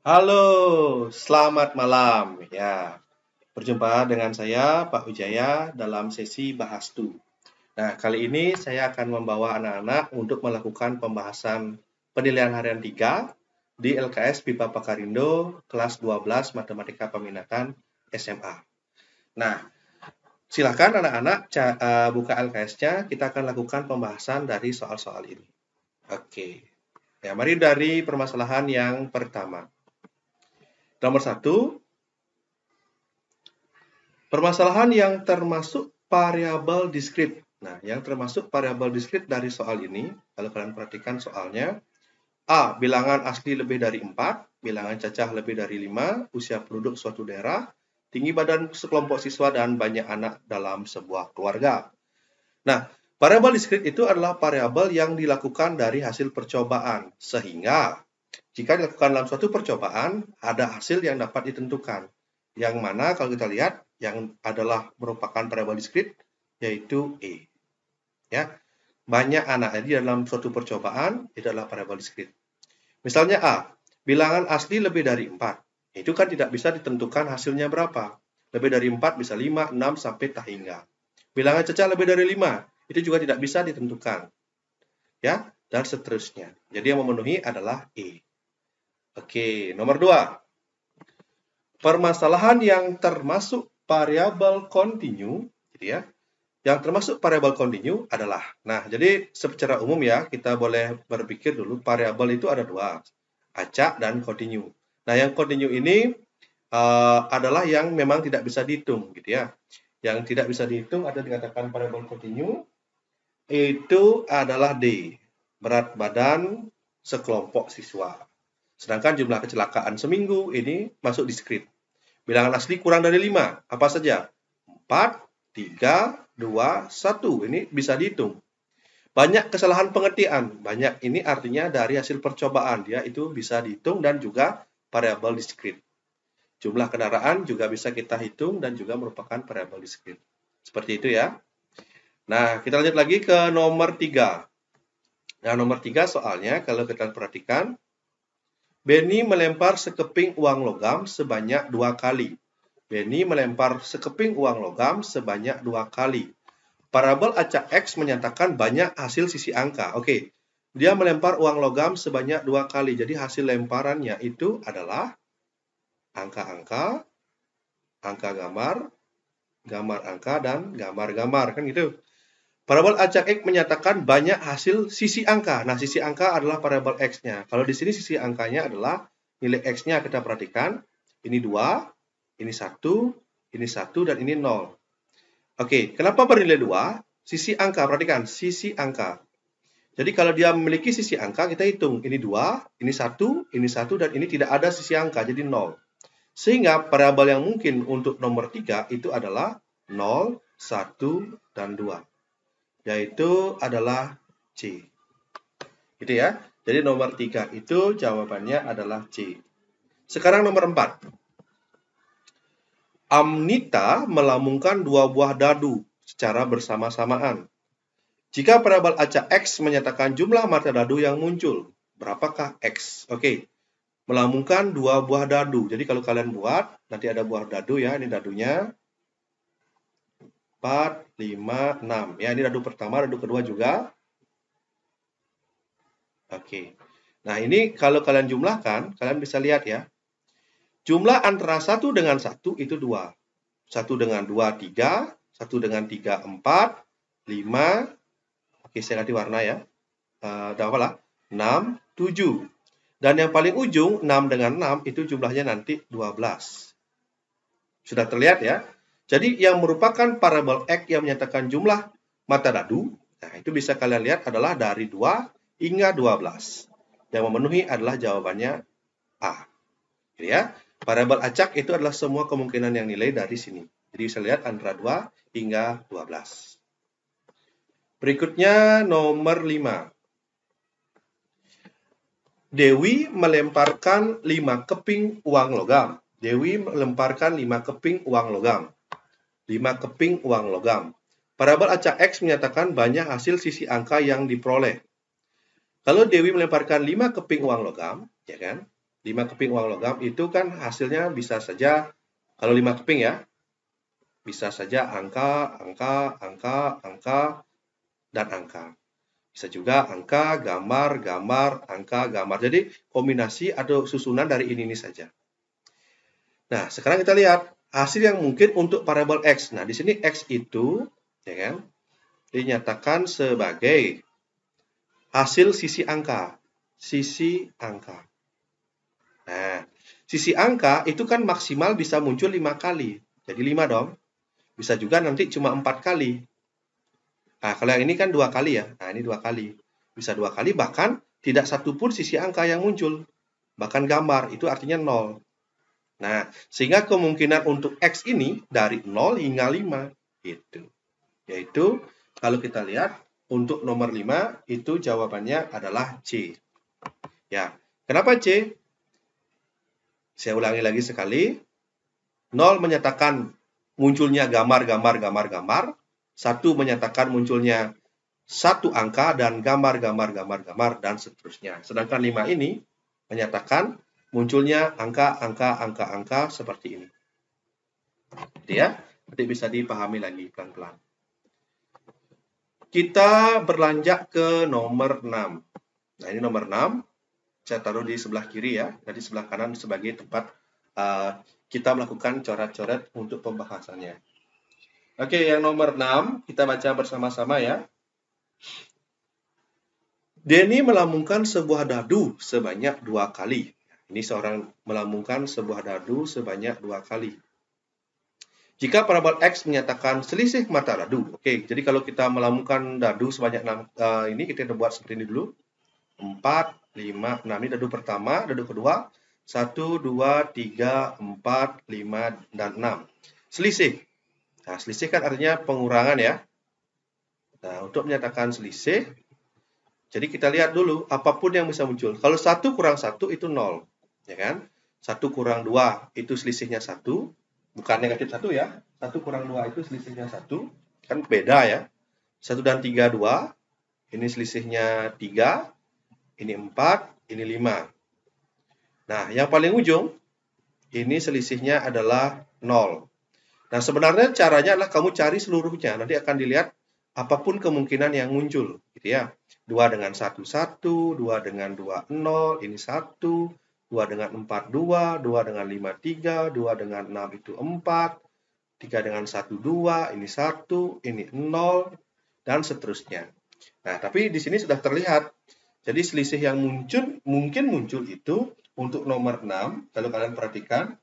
Halo, selamat malam. Ya, berjumpa dengan saya Pak Wijaya dalam sesi Bahas Tu. Nah, kali ini saya akan membawa anak-anak untuk melakukan pembahasan penilaian harian 3 di LKS Pipa Pakarindo kelas 12 Matematika Peminatan SMA. Nah, silakan anak-anak buka LKS-nya, kita akan lakukan pembahasan dari soal-soal ini. Oke. Ya, mari dari permasalahan yang pertama. Nomor 1, permasalahan yang termasuk variabel diskrit. Nah, yang termasuk variabel diskrit dari soal ini, kalau kalian perhatikan soalnya, A. Bilangan asli lebih dari 4, bilangan cacah lebih dari 5, usia penduduk suatu daerah, tinggi badan sekelompok siswa, dan banyak anak dalam sebuah keluarga. Nah, variabel diskrit itu adalah variabel yang dilakukan dari hasil percobaan, sehingga jika dilakukan dalam suatu percobaan, ada hasil yang dapat ditentukan. Yang mana kalau kita lihat, yang adalah merupakan variabel diskrit, yaitu E. Ya, banyak anak jadi dalam suatu percobaan, itu adalah variabel diskrit. Misalnya A, bilangan asli lebih dari 4. Itu kan tidak bisa ditentukan hasilnya berapa. Lebih dari 4 bisa 5, 6, sampai tak hingga. Bilangan cacah lebih dari 5, itu juga tidak bisa ditentukan. Ya, dan seterusnya. Jadi yang memenuhi adalah E. Oke, nomor 2. Permasalahan yang termasuk variabel kontinu, gitu ya. Yang termasuk variabel kontinu adalah, nah jadi secara umum ya, kita boleh berpikir dulu variabel itu ada dua, acak dan kontinu. Nah yang kontinu ini adalah yang memang tidak bisa dihitung, gitu ya. Yang tidak bisa dihitung ada dikatakan variabel kontinu, itu adalah D, berat badan sekelompok siswa. Sedangkan jumlah kecelakaan seminggu ini masuk diskrit. Bilangan asli kurang dari 5, apa saja? 4, 3, 2, 1. Ini bisa dihitung. Banyak kesalahan pengertian. Banyak ini artinya dari hasil percobaan. Dia itu bisa dihitung dan juga variabel diskrit. Jumlah kendaraan juga bisa kita hitung dan juga merupakan variabel diskrit. Seperti itu ya. Nah, kita lanjut lagi ke nomor 3. Nah, nomor 3 soalnya kalau kita perhatikan, Benny melempar sekeping uang logam sebanyak 2 kali. Benny melempar sekeping uang logam sebanyak 2 kali. Parabel acak X menyatakan banyak hasil sisi angka. Oke, dia melempar uang logam sebanyak 2 kali. Jadi hasil lemparannya itu adalah angka-angka, angka gambar, gambar angka, dan gambar-gambar. Kan gitu. Parabel acak X menyatakan banyak hasil sisi angka. Nah, sisi angka adalah parabel X-nya. Kalau di sini sisi angkanya adalah nilai X-nya, kita perhatikan. Ini 2, ini 1, ini 1, dan ini 0. Oke, kenapa bernilai 2? Sisi angka, perhatikan, sisi angka. Jadi kalau dia memiliki sisi angka, kita hitung. Ini 2, ini 1, ini 1, dan ini tidak ada sisi angka, jadi 0. Sehingga parabel yang mungkin untuk nomor 3 itu adalah 0, 1, dan 2. Yaitu adalah C. Gitu ya. Jadi nomor 3 itu jawabannya adalah C. Sekarang nomor 4. Amnita melambungkan 2 buah dadu secara bersama-samaan. Jika parabel acak X menyatakan jumlah mata dadu yang muncul, berapakah X? Oke, melambungkan 2 buah dadu. Jadi kalau kalian buat, nanti ada buah dadu ya, ini dadunya. 4, 5, 6. Ya, ini dadu pertama, dadu kedua juga. Oke. Nah, ini kalau kalian jumlahkan, kalian bisa lihat ya. Jumlah antara 1 dengan 1 itu 2. 1 dengan 2, 3. 1 dengan 3, 4. 5. Oke, saya ganti warna ya. Udah apalah? 6, 7. Dan yang paling ujung, 6 dengan 6, itu jumlahnya nanti 12. Sudah terlihat ya? Jadi yang merupakan parabel X yang menyatakan jumlah mata dadu, nah itu bisa kalian lihat adalah dari 2 hingga 12. Yang memenuhi adalah jawabannya A. Gitu ya. Parabel acak itu adalah semua kemungkinan yang nilai dari sini. Jadi bisa lihat antara 2 hingga 12. Berikutnya nomor 5. Dewi melemparkan 5 keping uang logam. Dewi melemparkan 5 keping uang logam. 5 keping uang logam. Parabel acak X menyatakan banyak hasil sisi angka yang diperoleh. Kalau Dewi melemparkan 5 keping uang logam, ya kan? 5 keping uang logam itu kan hasilnya bisa saja, kalau 5 keping ya, bisa saja angka, angka, angka, angka, dan angka. Bisa juga angka, gambar, gambar, angka, gambar. Jadi kombinasi atau susunan dari ini saja. Nah, sekarang kita lihat hasil yang mungkin untuk variabel X. Nah, di sini X itu ya kan, dinyatakan sebagai hasil sisi angka. Sisi angka. Nah, sisi angka itu kan maksimal bisa muncul 5 kali. Jadi 5 dong. Bisa juga nanti cuma 4 kali. Nah, kalau yang ini kan 2 kali ya. Nah, ini 2 kali. Bisa 2 kali, bahkan tidak satu pun sisi angka yang muncul. Bahkan gambar, itu artinya 0. Nah, sehingga kemungkinan untuk X ini dari 0 hingga 5. Gitu. Yaitu, kalau kita lihat, untuk nomor 5, itu jawabannya adalah C. Ya, kenapa C? Saya ulangi lagi sekali. 0 menyatakan munculnya gambar, gambar, gambar, gambar. 1 menyatakan munculnya satu angka dan gambar, gambar, gambar, gambar, dan seterusnya. Sedangkan 5 ini menyatakan munculnya angka, angka, angka, angka seperti ini. Jadi ya, nanti bisa dipahami lagi pelan-pelan. Kita berlanjut ke nomor 6. Nah, ini nomor 6. Saya taruh di sebelah kiri ya, dan di sebelah kanan sebagai tempat kita melakukan coret-coret untuk pembahasannya. Oke, yang nomor 6 kita baca bersama-sama ya. Denny melambungkan sebuah dadu sebanyak 2 kali. Ini seorang melambungkan sebuah dadu sebanyak 2 kali. Jika parabol X menyatakan selisih mata dadu. Oke, jadi kalau kita melambungkan dadu sebanyak 6, ini kita buat seperti ini dulu. 4, 5, 6. Ini dadu pertama, dadu kedua. 1, 2, 3, 4, 5, dan 6. Selisih. Nah, selisih kan artinya pengurangan ya. Nah, untuk menyatakan selisih, jadi kita lihat dulu apapun yang bisa muncul. Kalau 1 kurang 1 itu 0. Ya kan? 1 kurang 2 itu selisihnya 1. Bukan negatif 1 ya. 1 kurang 2 itu selisihnya 1. Kan beda ya. 1 dan 3, 2. Ini selisihnya 3. Ini 4. Ini 5. Nah, yang paling ujung, ini selisihnya adalah 0. Nah, sebenarnya caranya adalah kamu cari seluruhnya. Nanti akan dilihat apapun kemungkinan yang muncul. Gitu ya. 2 dengan 1, 1. 2 dengan 2, 0. Ini 1. 2 dengan 4, 2. 2 dengan 5, 3. 2 dengan 6 itu 4. 3 dengan 1, 2. Ini 1. Ini 0. Dan seterusnya. Nah, tapi di sini sudah terlihat. Jadi selisih yang mungkin muncul itu untuk nomor 6, kalau kalian perhatikan,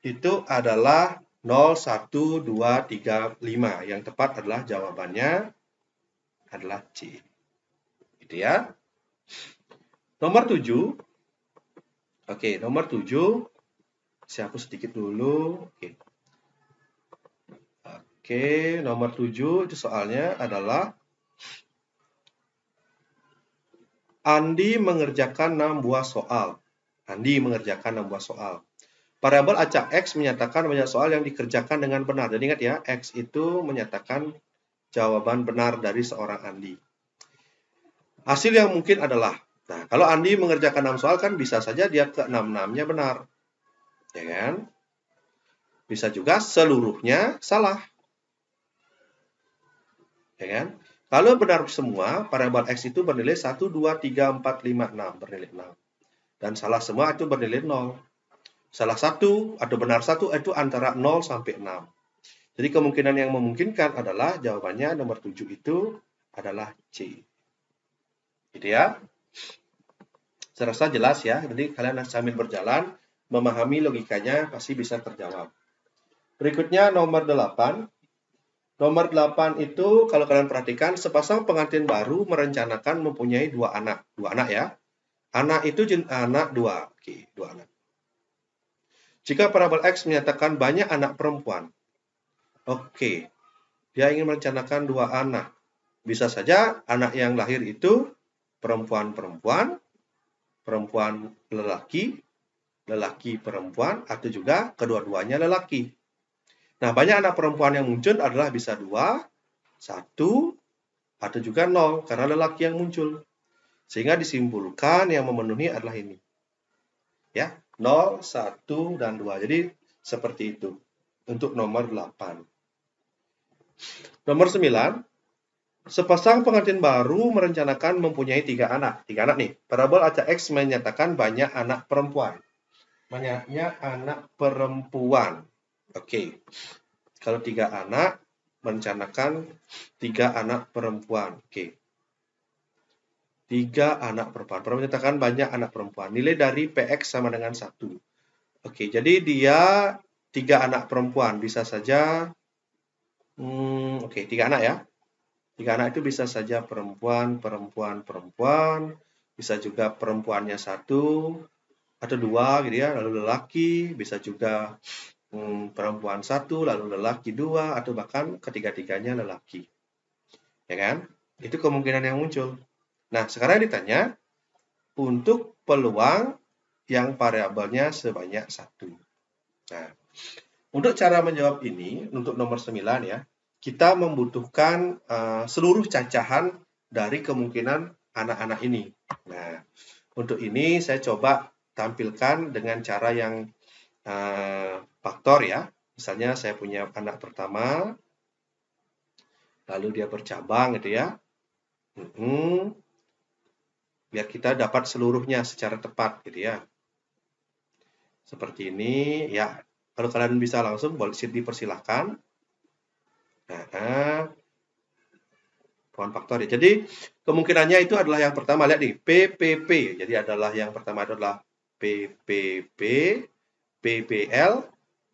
itu adalah 0, 1, 2, 3, 5. Yang tepat adalah jawabannya adalah C. Gitu ya. Nomor 7. Oke, nomor 7. Saya hapus sedikit dulu. Oke, nomor 7 itu soalnya adalah Andi mengerjakan 6 buah soal. Andi mengerjakan 6 buah soal. Variabel acak X menyatakan banyak soal yang dikerjakan dengan benar. Jadi ingat ya, X itu menyatakan jawaban benar dari seorang Andi. Hasil yang mungkin adalah, nah kalau Andi mengerjakan 6 soal kan bisa saja dia ke 6-6-nya benar. Ya kan? Bisa juga seluruhnya salah. Ya kan? Kalau benar semua, variabel X itu bernilai 1, 2, 3, 4, 5, 6. Bernilai 6. Dan salah semua itu bernilai 0. Salah satu atau benar satu itu antara 0 sampai 6. Jadi kemungkinan yang memungkinkan adalah jawabannya nomor 7 itu adalah C. Gitu ya. Saya rasa jelas ya. Jadi kalian sambil berjalan memahami logikanya pasti bisa terjawab. Berikutnya nomor 8. Nomor 8 itu kalau kalian perhatikan sepasang pengantin baru merencanakan mempunyai 2 anak. 2 anak ya. Anak itu anak 2. Oke, 2 anak. Jika parabel X menyatakan banyak anak perempuan. Oke. Dia ingin merencanakan 2 anak. Bisa saja anak yang lahir itu perempuan-perempuan, perempuan lelaki, lelaki perempuan, atau juga kedua-duanya lelaki. Nah, banyak anak perempuan yang muncul adalah bisa 2, 1, atau juga 0, karena lelaki yang muncul. Sehingga disimpulkan yang memenuhi adalah ini. Ya, 0, 1, dan 2. Jadi seperti itu untuk nomor 8. Nomor 9, sepasang pengantin baru merencanakan mempunyai 3 anak. 3 anak nih. Parabol acak X menyatakan banyak anak perempuan. Banyaknya anak perempuan. Oke. Kalau 3 anak, merencanakan 3 anak perempuan. Oke. 3 anak perempuan. Pernah menyatakan banyak anak perempuan. Nilai dari PX sama dengan 1. Oke, jadi dia 3 anak perempuan. Bisa saja, oke, 3 anak ya. 3 anak itu bisa saja perempuan, perempuan, perempuan. Bisa juga perempuannya 1 atau 2 gitu ya, lalu lelaki. Bisa juga perempuan 1, lalu lelaki 2, atau bahkan ketiga-tiganya lelaki. Ya kan? Itu kemungkinan yang muncul. Nah, sekarang ditanya, untuk peluang yang variabelnya sebanyak 1. Nah, untuk cara menjawab ini, untuk nomor 9 ya, kita membutuhkan seluruh cacahan dari kemungkinan anak-anak ini. Nah, untuk ini saya coba tampilkan dengan cara yang faktor ya. Misalnya saya punya anak pertama, lalu dia bercabang gitu ya. Biar kita dapat seluruhnya secara tepat gitu ya. Seperti ini ya. Kalau kalian bisa langsung boleh dipersilahkan. Nah, pohon faktor ya. Jadi kemungkinannya itu adalah yang pertama, lihat nih, PPP. Jadi adalah yang pertama adalah PPP, PPL,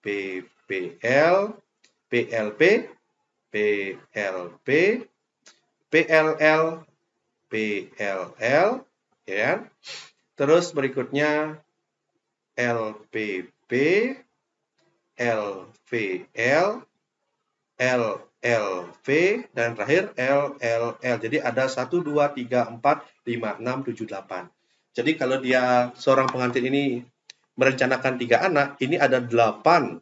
PPL, PLP, PLP, PLL, PLL, ya. Terus berikutnya LPP, LVL, LLV, dan terakhir LLL. Jadi ada 1, 2, 3, 4, 5, 6, 7, 8. Jadi kalau dia seorang pengantin ini merencanakan 3 anak, ini ada 8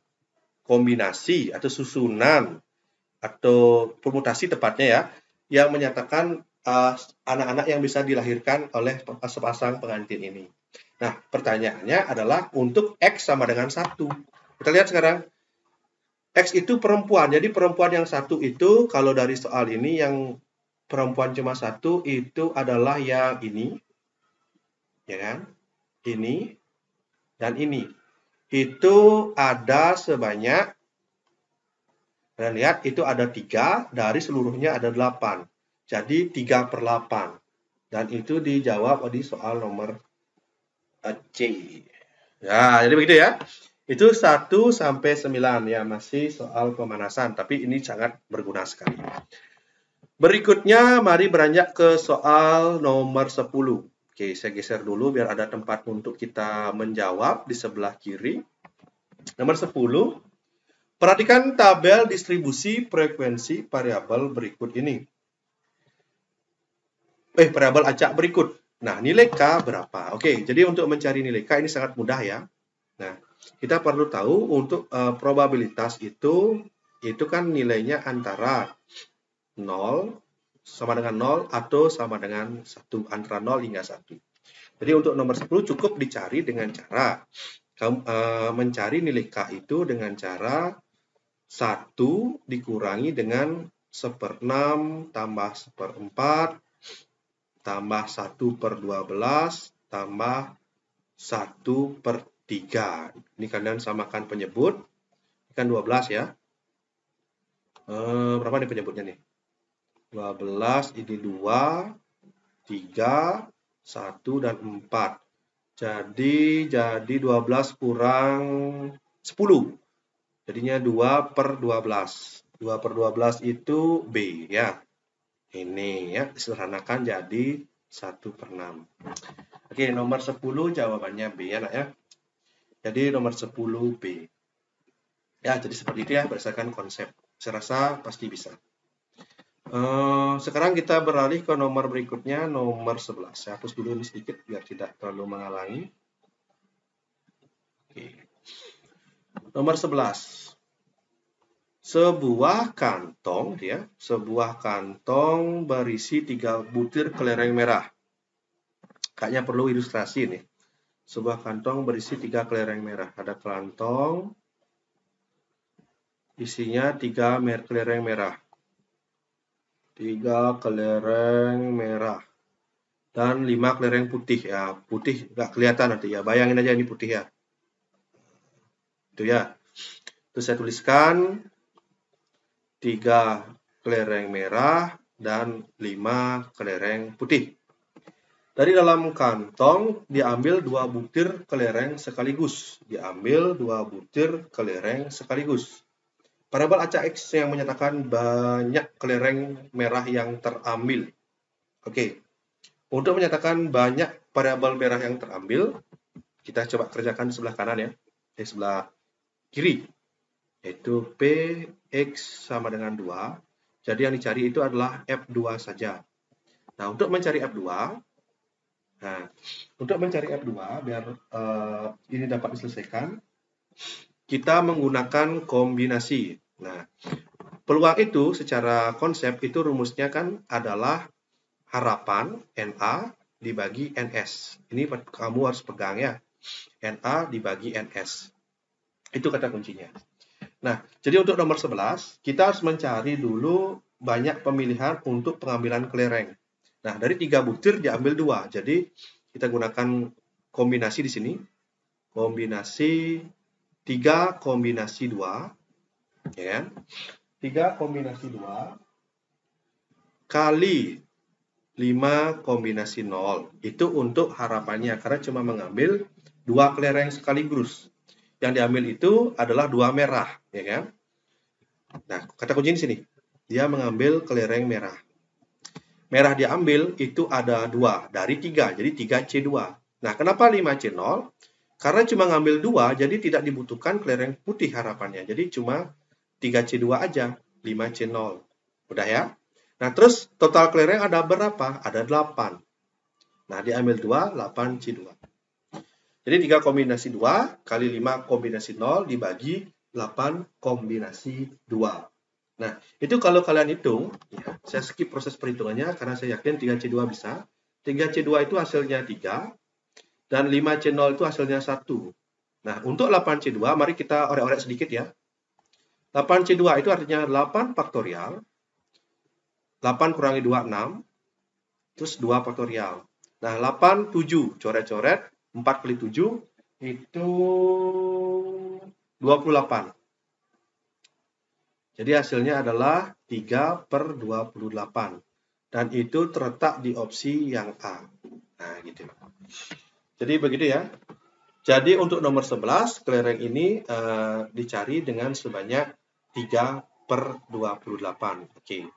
kombinasi atau susunan atau permutasi tepatnya ya, yang menyatakan anak-anak yang bisa dilahirkan oleh sepasang pengantin ini. Nah, pertanyaannya adalah untuk X sama dengan 1. Kita lihat sekarang. X itu perempuan. Jadi perempuan yang 1 itu, kalau dari soal ini, yang perempuan cuma 1 itu adalah yang ini. Ya kan? Ini. Dan ini. Itu ada sebanyak, dan lihat itu ada 3, dari seluruhnya ada 8. Jadi 3/8. Dan itu dijawab di soal nomor C. Ya, jadi begitu ya. Itu 1 sampai 9 ya, masih soal pemanasan, tapi ini sangat berguna sekali. Berikutnya mari beranjak ke soal nomor 10. Oke, saya geser dulu biar ada tempat untuk kita menjawab di sebelah kiri. Nomor 10. Perhatikan tabel distribusi frekuensi variabel berikut ini. Variabel acak berikut. Nah, nilai K berapa? Oke, jadi untuk mencari nilai K ini sangat mudah ya. Nah, kita perlu tahu untuk probabilitas itu kan nilainya antara 0 sama dengan 0 atau sama dengan 1, antara 0 hingga 1. Jadi untuk nomor 10 cukup dicari dengan cara mencari nilai K itu dengan cara 1 dikurangi dengan 1/6 tambah 1/4 tambah 1/12 tambah 1/3. Ini kalian samakan penyebut. Ini kan 12 ya. Berapa nih penyebutnya nih? 12, ini 2, 3, 1, dan 4. Jadi 12 kurang 10. Jadinya 2/12. 2/12 itu B ya. Ini ya, disederhanakan jadi 1/6. Oke, nomor 10 jawabannya B ya, nak ya. Jadi nomor 10 B. Ya, jadi seperti itu ya berdasarkan konsep. Saya rasa pasti bisa. Sekarang kita beralih ke nomor berikutnya, nomor 11. Saya hapus dulu ini sedikit biar tidak terlalu menghalangi. Oke. Nomor 11. Sebuah kantong berisi 3 butir kelereng merah. Kayaknya perlu ilustrasi nih. Sebuah kantong berisi 3 kelereng merah. Ada kantong isinya 3 kelereng merah. 3 kelereng merah. Dan 5 kelereng putih. Ya, putih nggak kelihatan nanti ya. Bayangin aja ini putih ya. Itu ya. Terus saya tuliskan 3 kelereng merah dan 5 kelereng putih. Dari dalam kantong diambil 2 butir kelereng sekaligus. Diambil 2 butir kelereng sekaligus. Parabel acak X yang menyatakan banyak kelereng merah yang terambil. Oke. Untuk menyatakan banyak variabel merah yang terambil, kita coba kerjakan sebelah kanan ya. Sebelah kiri. Yaitu Px sama dengan 2. Jadi yang dicari itu adalah F2 saja. Nah, untuk mencari F2, biar ini dapat diselesaikan, kita menggunakan kombinasi. Nah, peluang itu secara konsep itu rumusnya kan adalah harapan NA dibagi NS. Ini kamu harus pegang ya. NA dibagi NS. Itu kata kuncinya. Nah, jadi untuk nomor 11, kita harus mencari dulu banyak pemilihan untuk pengambilan kelereng. Nah, dari 3 butir diambil 2. Jadi, kita gunakan kombinasi di sini. Kombinasi 3 kombinasi 2. Ya kan? 3 kombinasi 2 kali 5 kombinasi 0. Itu untuk harapannya, karena cuma mengambil 2 kelereng sekaligus. Yang diambil itu adalah 2 merah, ya kan? Nah, kata kunci di sini. Dia mengambil kelereng merah. Merah diambil itu ada 2 dari 3, jadi 3C2. Nah, kenapa 5C0? Karena cuma ngambil 2, jadi tidak dibutuhkan kelereng putih harapannya. Jadi cuma 3C2 aja, 5C0. Udah ya? Nah, terus total kelereng ada berapa? Ada 8. Nah, diambil 2, 8C2. Jadi 3 kombinasi 2 kali 5 kombinasi 0 dibagi 8 kombinasi 2. Nah, itu kalau kalian hitung, ya, saya skip proses perhitungannya karena saya yakin 3C2 bisa. 3C2 itu hasilnya 3, dan 5C0 itu hasilnya 1. Nah, untuk 8C2, mari kita orek-orek sedikit ya. 8C2 itu artinya 8 faktorial. 8 kurangi 2, 6. Terus 2 faktorial. Nah, 8, 7. Coret-coret. 4 kali 7 itu 28. Jadi hasilnya adalah 3/28. Dan itu terletak di opsi yang A. Nah, gitu. Jadi begitu ya. Jadi untuk nomor 11, kelereng ini dicari dengan sebanyak 3/28. Oke.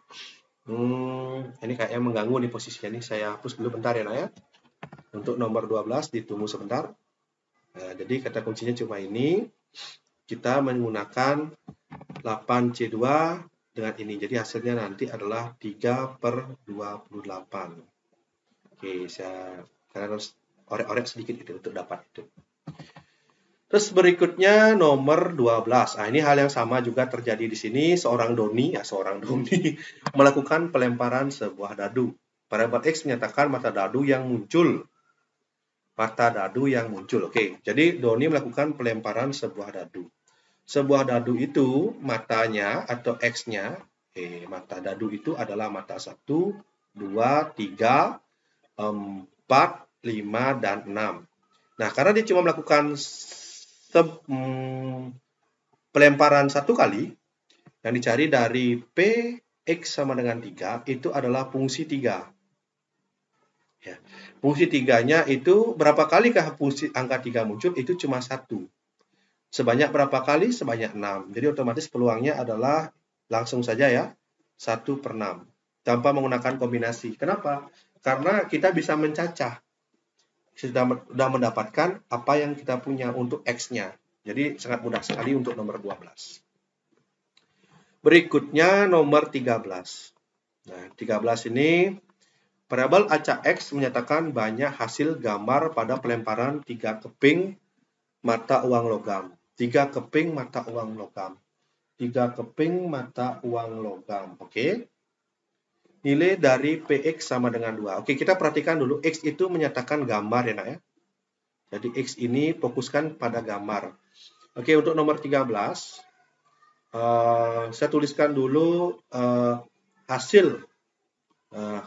Ini kayaknya mengganggu nih posisinya nih. Saya hapus dulu bentar ya, Nak ya. Untuk nomor 12 ditunggu sebentar. Nah, jadi kata kuncinya cuma ini. Kita menggunakan 8C2 dengan ini. Jadi hasilnya nanti adalah 3/28. Oke, kalian harus orek-orek sedikit gitu untuk dapat itu. Terus berikutnya nomor 12. Nah, ini hal yang sama juga terjadi di sini. Seorang Doni melakukan pelemparan sebuah dadu. Parabel X menyatakan mata dadu yang muncul. Oke, jadi Doni melakukan pelemparan sebuah dadu. Sebuah dadu itu matanya atau X-nya, mata dadu itu adalah mata 1, 2, 3, 4, 5, dan 6. Nah, karena dia cuma melakukan pelemparan 1 kali, yang dicari dari Px sama dengan 3, itu adalah fungsi 3. Ya. Fungsi 3-nya itu berapa kalikah fungsi angka 3 muncul? Itu cuma 1. Sebanyak berapa kali? Sebanyak 6. Jadi otomatis peluangnya adalah langsung saja ya, 1/6. Tanpa menggunakan kombinasi. Kenapa? Karena kita bisa mencacah. Sudah mendapatkan apa yang kita punya untuk X-nya. Jadi sangat mudah sekali untuk nomor 12. Berikutnya nomor 13. Nah, 13 ini parabel acak X menyatakan banyak hasil gambar pada pelemparan 3 keping mata uang logam. 3 keping mata uang logam. 3 keping mata uang logam. Oke. Nilai dari PX sama dengan 2. Oke, kita perhatikan dulu. X itu menyatakan gambar ya, Nak ya. Jadi X ini fokuskan pada gambar. Oke, untuk nomor 13, saya tuliskan dulu hasil.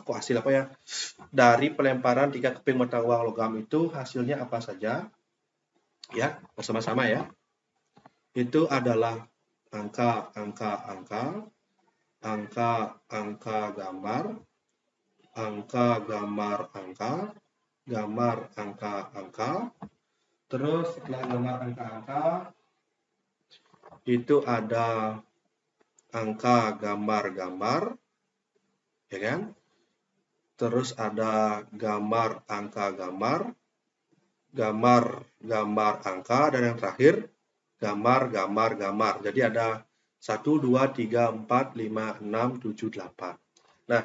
Kok hasil apa ya? Dari pelemparan 3 keping mata uang logam itu hasilnya apa saja? Ya, bersama-sama ya. Itu adalah angka gambar, gambar angka. Terus setelah gambar angka itu ada angka gambar, ya kan? Terus ada gambar angka gambar angka, dan yang terakhir gambar. Jadi ada 1, 2, 3, 4, 5, 6, 7, 8. Nah,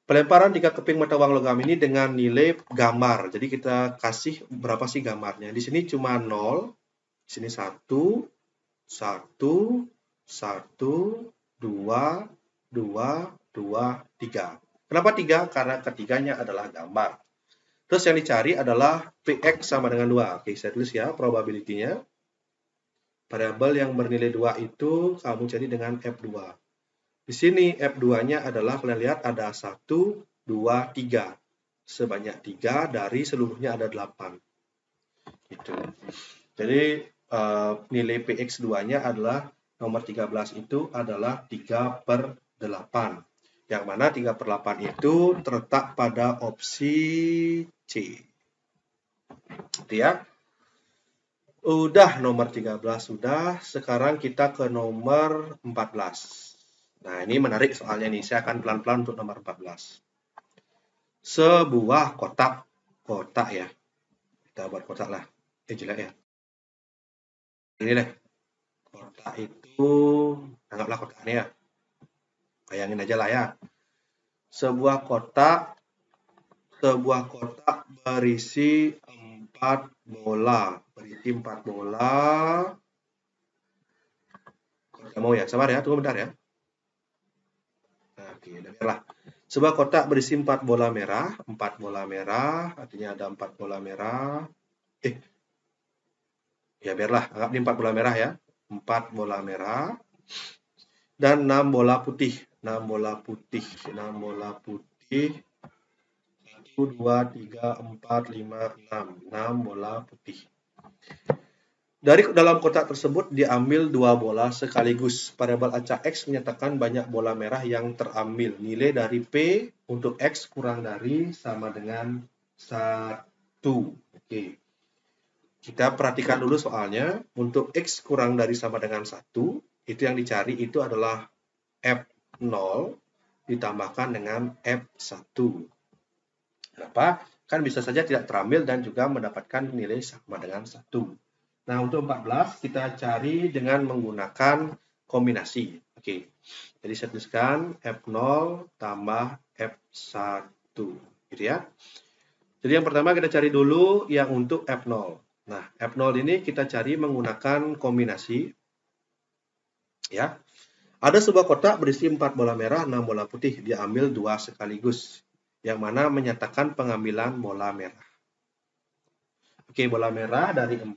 pelemparan 3 keping mata uang logam ini dengan nilai gambar. Jadi kita kasih berapa sih gambarnya. Di sini cuma 0, di sini 1, 1, 1, 2, 2, 2, 3. Kenapa 3? Karena ketiganya adalah gambar. Terus yang dicari adalah Px sama dengan 2. Oke, saya tulis ya probability-nya. Variabel yang bernilai 2 itu kamu cari dengan F2. Di sini F2-nya adalah, kalian lihat ada 1, 2, 3. Sebanyak 3 dari seluruhnya ada 8. Gitu. Jadi nilai Px2-nya adalah nomor 13 itu adalah 3/8. Yang mana 3/8 itu terletak pada opsi C. Gitu ya. Udah nomor 13 sudah. Sekarang kita ke nomor 14. Nah, ini menarik soalnya nih. Saya akan pelan-pelan untuk nomor 14. Sebuah kotak ya. Kita buat kotak lah. Jelek ya. Ini deh. Kotak itu, anggaplah kotak ini ya. Bayangin aja lah ya. Sebuah kotak berisi 4 bola. Kalau mau ya, sabar ya, tunggu bentar ya. Nah, oke, biarlah. Sebuah kotak berisi 4 bola merah. 4 bola merah, artinya ada 4 bola merah. Ya biarlah, anggap ini 4 bola merah ya. 4 bola merah. Dan 6 bola putih. 6 bola putih. 1, 2, 3, 4, 5, 6. 6 bola putih. Dari dalam kotak tersebut diambil 2 bola sekaligus. Variabel acak X menyatakan banyak bola merah yang terambil. Nilai dari P untuk X kurang dari sama dengan 1. Oke. Kita perhatikan dulu soalnya. Untuk X kurang dari sama dengan 1, itu yang dicari itu adalah F0 ditambahkan dengan F1. Kenapa? Kan bisa saja tidak terambil dan juga mendapatkan nilai sama dengan 1. Nah, untuk 14 kita cari dengan menggunakan kombinasi. Oke. Jadi saya tuliskan F0 tambah F1. Gitu ya. Jadi yang pertama kita cari dulu yang untuk F0. Nah, F0 ini kita cari menggunakan kombinasi. Ya. Ada sebuah kotak berisi 4 bola merah, 6 bola putih. Diambil 2 sekaligus. Yang mana menyatakan pengambilan bola merah. Oke, bola merah dari 4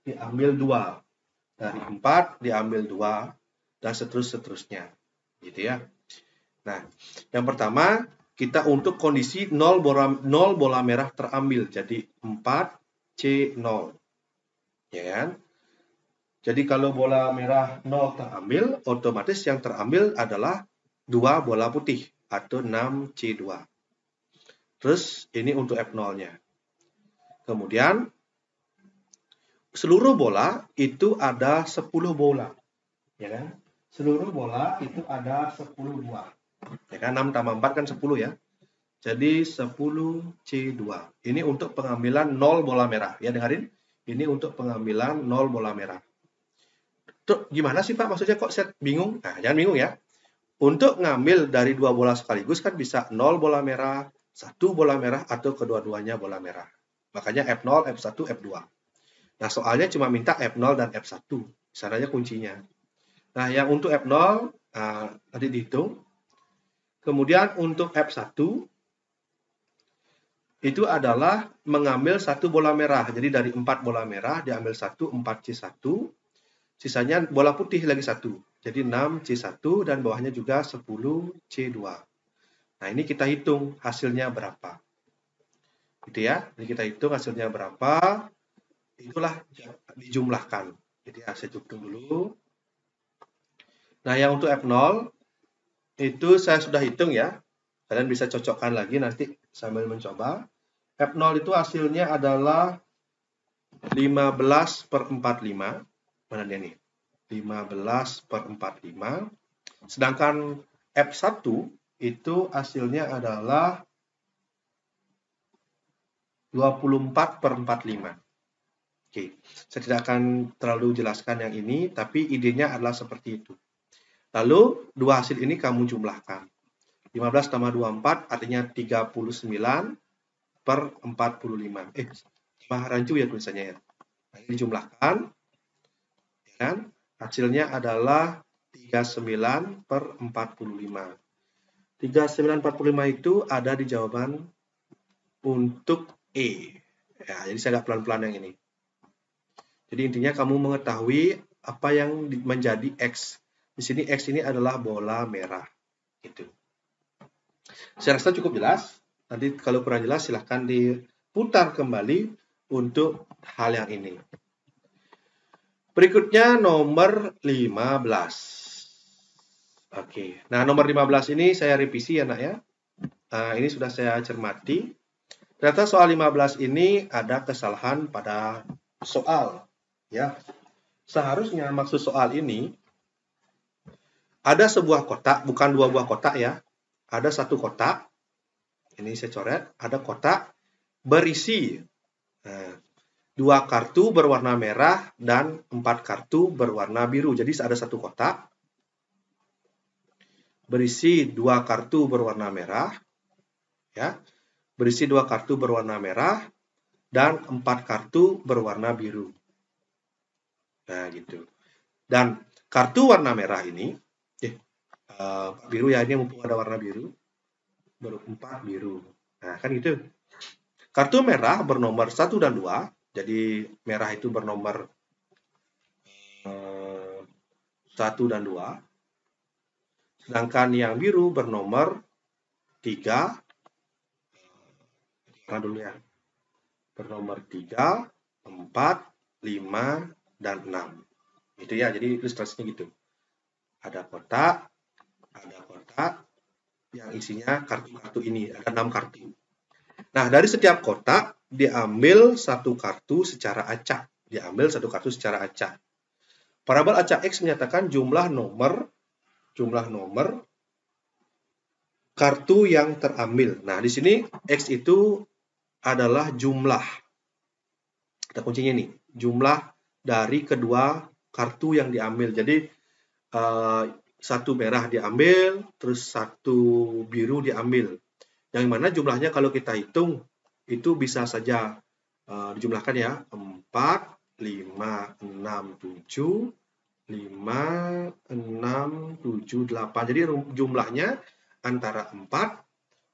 diambil 2. Dari 4 diambil 2. Dan seterusnya. Gitu ya. Nah, yang pertama kita untuk kondisi 0 bola merah terambil. Jadi 4C0. Ya kan? Jadi kalau bola merah 0 terambil, otomatis yang terambil adalah 2 bola putih atau 6C2. Terus ini untuk F0-nya. Kemudian seluruh bola itu ada 10 bola. Ya kan? Seluruh bola itu ada 10 buah. Ya kan? 6 tambah 4 kan 10 ya. Jadi 10C2. Ini untuk pengambilan 0 bola merah. Ya dengarin. Ini untuk pengambilan 0 bola merah. Tuh, gimana sih Pak? Maksudnya kok saya bingung? Nah, jangan bingung ya. Untuk ngambil dari 2 bola sekaligus kan bisa 0 bola merah, 1 bola merah, atau kedua-duanya bola merah. Makanya F0, F1, F2. Nah, soalnya cuma minta F0 dan F1. Sananya kuncinya. Nah, yang untuk F0, tadi dihitung. Kemudian untuk F1, itu adalah mengambil satu bola merah. Jadi dari 4 bola merah diambil satu, 4C1. Sisanya bola putih lagi satu. Jadi 6C1 dan bawahnya juga 10C2. Nah, ini kita hitung hasilnya berapa. Gitu ya. Jadi kita hitung hasilnya berapa. Itulah dijumlahkan. Jadi saya hitung dulu. Nah, yang untuk F0 itu saya sudah hitung ya. Kalian bisa cocokkan lagi nanti sambil mencoba. F0 itu hasilnya adalah 15/45. Mana dia nih? 15/45. Sedangkan F1 itu hasilnya adalah 24/45. Oke, saya tidak akan terlalu jelaskan yang ini, tapi idenya adalah seperti itu. Lalu, dua hasil ini kamu jumlahkan. 15 tambah 24 artinya 39/45. Rancu ya tulisannya ya. Nah, ini dijumlahkan. Dan hasilnya adalah 39/45. 39/45 itu ada di jawaban untuk E. Ya, jadi saya agak pelan-pelan yang ini. Jadi intinya kamu mengetahui apa yang menjadi X. Di sini X ini adalah bola merah. Gitu. Saya rasa cukup jelas. Nanti kalau kurang jelas silahkan diputar kembali untuk hal yang ini. Berikutnya nomor 15. Oke. Nah, nomor 15 ini saya revisi ya, Nak ya. Nah, ini sudah saya cermati. Ternyata soal 15 ini ada kesalahan pada soal. Ya. Seharusnya maksud soal ini ada sebuah kotak, bukan dua buah kotak ya. Ada satu kotak. Ini saya coret, ada kotak berisi 2 kartu berwarna merah dan 4 kartu berwarna biru. Jadi ada satu kotak berisi 2 kartu berwarna merah, ya, berisi 2 kartu berwarna merah dan 4 kartu berwarna biru. Nah, gitu. Dan kartu warna merah ini, biru ya, ini mumpung ada warna biru, baru 4 biru. Nah, kan gitu. Kartu merah bernomor 1 dan 2, jadi merah itu bernomor 1 dan 2. Sedangkan yang biru bernomor 3. Nah, dulu ya. Bernomor 3, 4, 5, dan 6. Itu ya, jadi ilustrasinya gitu. Ada kotak yang isinya kartu-kartu ini, ada 6 kartu. Nah, dari setiap kotak diambil satu kartu secara acak. Parabel acak X menyatakan jumlah nomor kartu yang terambil. Nah, di sini X itu adalah jumlah. Ada kuncinya nih, jumlah dari kedua kartu yang diambil. Jadi, satu merah diambil, terus satu biru diambil. Yang mana jumlahnya kalau kita hitung, itu bisa saja dijumlahkan ya, 4, 5, 6, 7, 5, 6, 7, 8. Jadi jumlahnya antara 4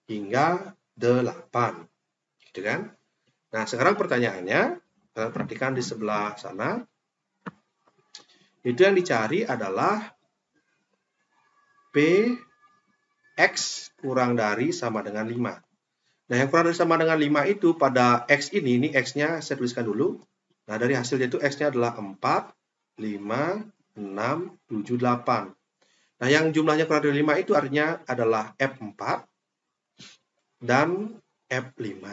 hingga 8. Gitu kan? Nah, sekarang pertanyaannya, kalian perhatikan di sebelah sana. Itu yang dicari adalah X kurang dari sama dengan 5. Nah, yang kurang dari sama dengan 5 itu pada X ini X-nya saya tuliskan dulu. Nah, dari hasilnya itu X-nya adalah 4, 5, 6, 7, 8. Nah, yang jumlahnya kurang dari 5 itu artinya adalah F4 dan F5.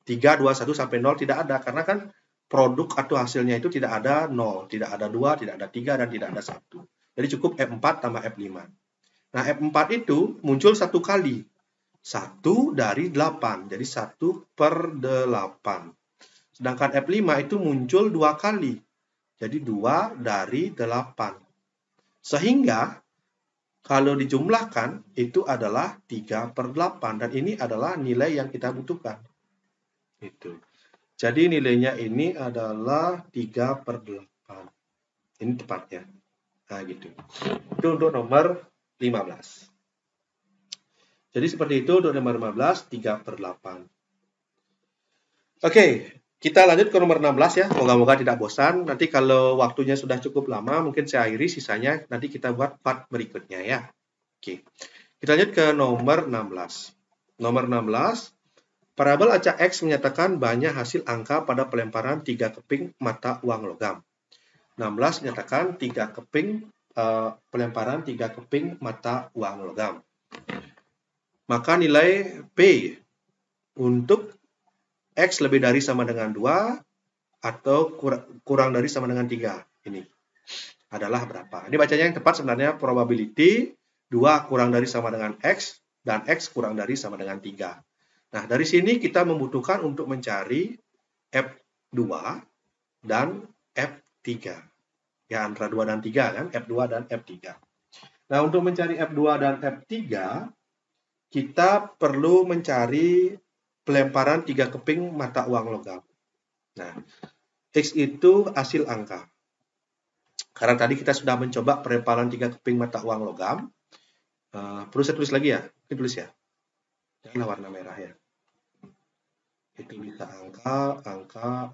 3, 2, 1 sampai 0 tidak ada, karena kan produk atau hasilnya itu tidak ada 0, tidak ada 2, tidak ada 3, dan tidak ada 1. Jadi cukup F4 tambah F5. Nah, F4 itu muncul satu kali. 1 dari 8, jadi 1/8. Sedangkan F5 itu muncul 2 kali, jadi 2 dari 8. Sehingga kalau dijumlahkan itu adalah 3/8, dan ini adalah nilai yang kita butuhkan. Itu. Jadi nilainya ini adalah 3/8. Ini tepatnya. Nah, gitu. Itu untuk nomor 15. Jadi seperti itu untuk nomor 15, 3/8. Oke, kita lanjut ke nomor 16 ya. Moga-moga tidak bosan. Nanti kalau waktunya sudah cukup lama, mungkin saya akhiri, sisanya nanti kita buat part berikutnya ya. Oke, kita lanjut ke nomor 16. Nomor 16, parabel acak X menyatakan banyak hasil angka pada pelemparan 3 keping mata uang logam. 16 menyatakan 3 keping pelemparan 3 keping mata uang logam. Maka nilai P untuk X lebih dari sama dengan 2 atau kurang dari sama dengan 3. Ini adalah berapa? Ini bacanya yang tepat sebenarnya probability 2 kurang dari sama dengan X dan X kurang dari sama dengan 3. Nah, dari sini kita membutuhkan untuk mencari F2 dan F3. Ya, antara 2 dan 3 kan, F2 dan F3. Nah, untuk mencari F2 dan F3, kita perlu mencari pelemparan 3 keping mata uang logam. Nah, X itu hasil angka. Karena tadi kita sudah mencoba pelemparan 3 keping mata uang logam. Perlu saya tulis lagi ya? Ini tulis ya. Janganlah warna merah ya. Itu bisa angka, gambar,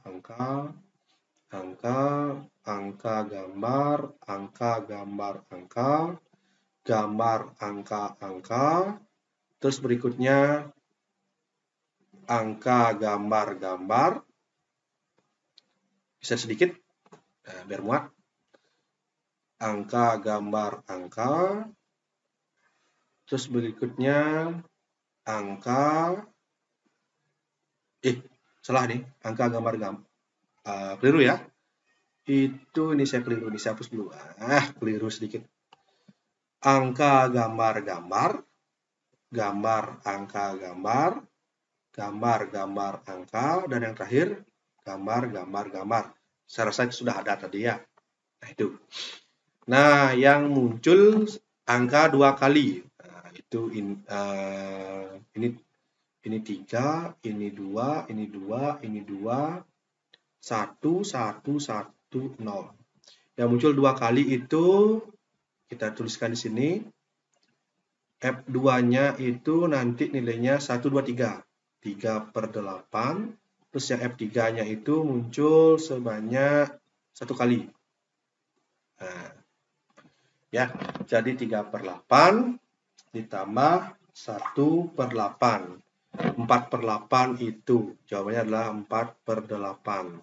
angka, terus berikutnya angka, gambar, bisa sedikit, biar muat, angka, gambar, terus berikutnya angka, salah nih, angka, gambar, keliru ya, itu ini saya keliru, ini saya hapus dulu, keliru sedikit, angka, gambar, angka, gambar, angka, dan yang terakhir gambar. Saya rasa itu sudah ada tadi ya. Nah, itu. Nah, yang muncul angka 2 kali. Nah, itu ini 3, ini 2, ini 2, ini 2, 1, 1, 1, 0. Yang muncul 2 kali itu kita tuliskan di sini. F2-nya itu nanti nilainya 1, 2, 3. 3/8. Terus yang F3-nya itu muncul sebanyak 1 kali. Nah, ya, jadi 3/8 ditambah 1/8. 4/8 itu jawabannya adalah 4/8.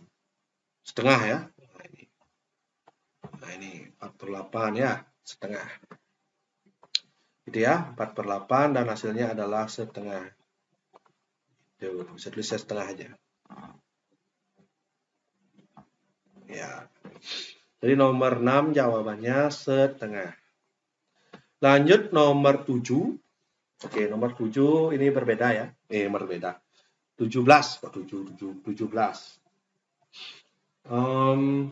Setengah ya. Nah, ini 4/8 ya, setengah. Gitu ya, 4/8 dan hasilnya adalah setengah. Tuh, bisa tulis setengah aja. Ya. Jadi nomor 6 jawabannya setengah. Lanjut nomor 7. Oke, nomor 7 ini berbeda ya. Berbeda. 17. 17.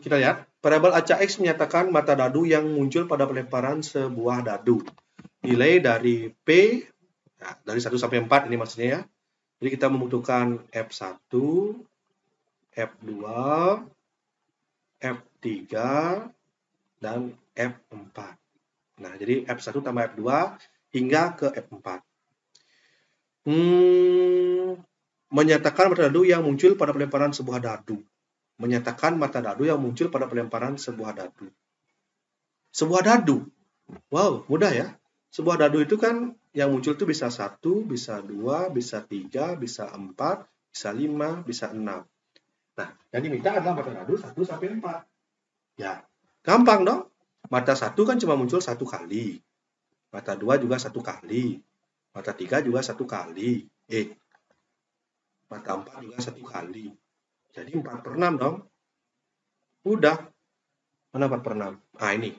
Kita lihat. Parabel acak X menyatakan mata dadu yang muncul pada pelemparan sebuah dadu. Nilai dari P, nah, dari 1 sampai 4 ini maksudnya ya. Jadi kita membutuhkan F1, F2, F3, dan F4. Nah, jadi F1 tambah F2 hingga ke F4. Menyatakan mata dadu yang muncul pada pelemparan sebuah dadu. Menyatakan mata dadu yang muncul pada pelemparan sebuah dadu. Sebuah dadu. Wow, mudah ya. Sebuah dadu itu kan yang muncul itu bisa 1, bisa 2, bisa 3, bisa 4, bisa 5, bisa 6. Nah, yang diminta adalah mata dadu 1 sampai 4. Ya, gampang dong. Mata 1 kan cuma muncul 1 kali. Mata 2 juga 1 kali. Mata 3 juga 1 kali. Mata 4 juga 1 kali. Jadi 4/6 dong. Udah. Mana 4/6? Ini.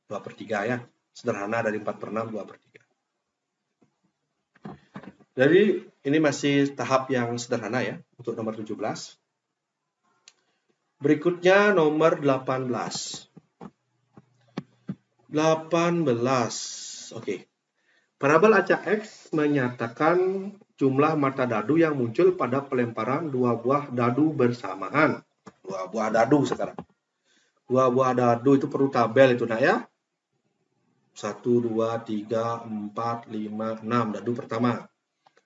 2/3 ya. Sederhana dari 4/6, 2/3. Jadi ini masih tahap yang sederhana ya untuk nomor 17. Berikutnya nomor 18. 18. Oke. Parabel acak X menyatakan jumlah mata dadu yang muncul pada pelemparan 2 buah dadu bersamaan. 2 buah dadu sekarang. 2 buah dadu itu perlu tabel itu nak ya. 1, 2, 3, 4, 5, 6. Dadu pertama.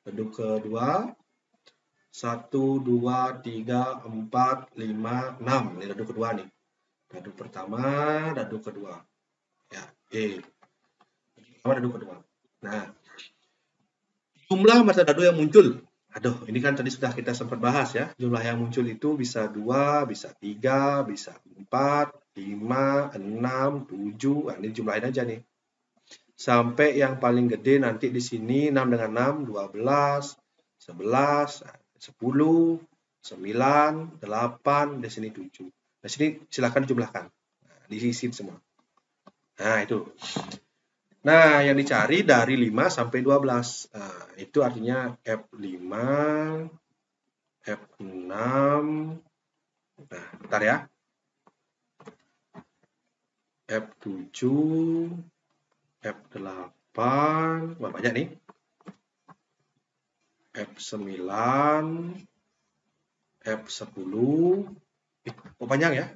Dadu kedua. 1, 2, 3, 4, 5, 6. Ini dadu kedua nih. Dadu pertama, dadu kedua. Ya, E. Pertama, dadu kedua. Nah, jumlah mata dadu yang muncul. Aduh, ini kan tadi sudah kita sempat bahas ya. Jumlah yang muncul itu bisa 2, bisa 3, bisa 4, 5, 6, 7. Nah, ini jumlahin aja nih. Sampai yang paling gede nanti di sini 6 dengan 6, 12, 11, 10, 9, 8, di sini 7. Di sini silakan jumlahkan. Nah, diisi semua. Nah, itu. Nah, yang dicari dari 5 sampai 12. Nah, itu artinya F5, F6. Nah, bentar ya. F7, F8. Wah, banyak nih. F9, F10. Oh, panjang ya.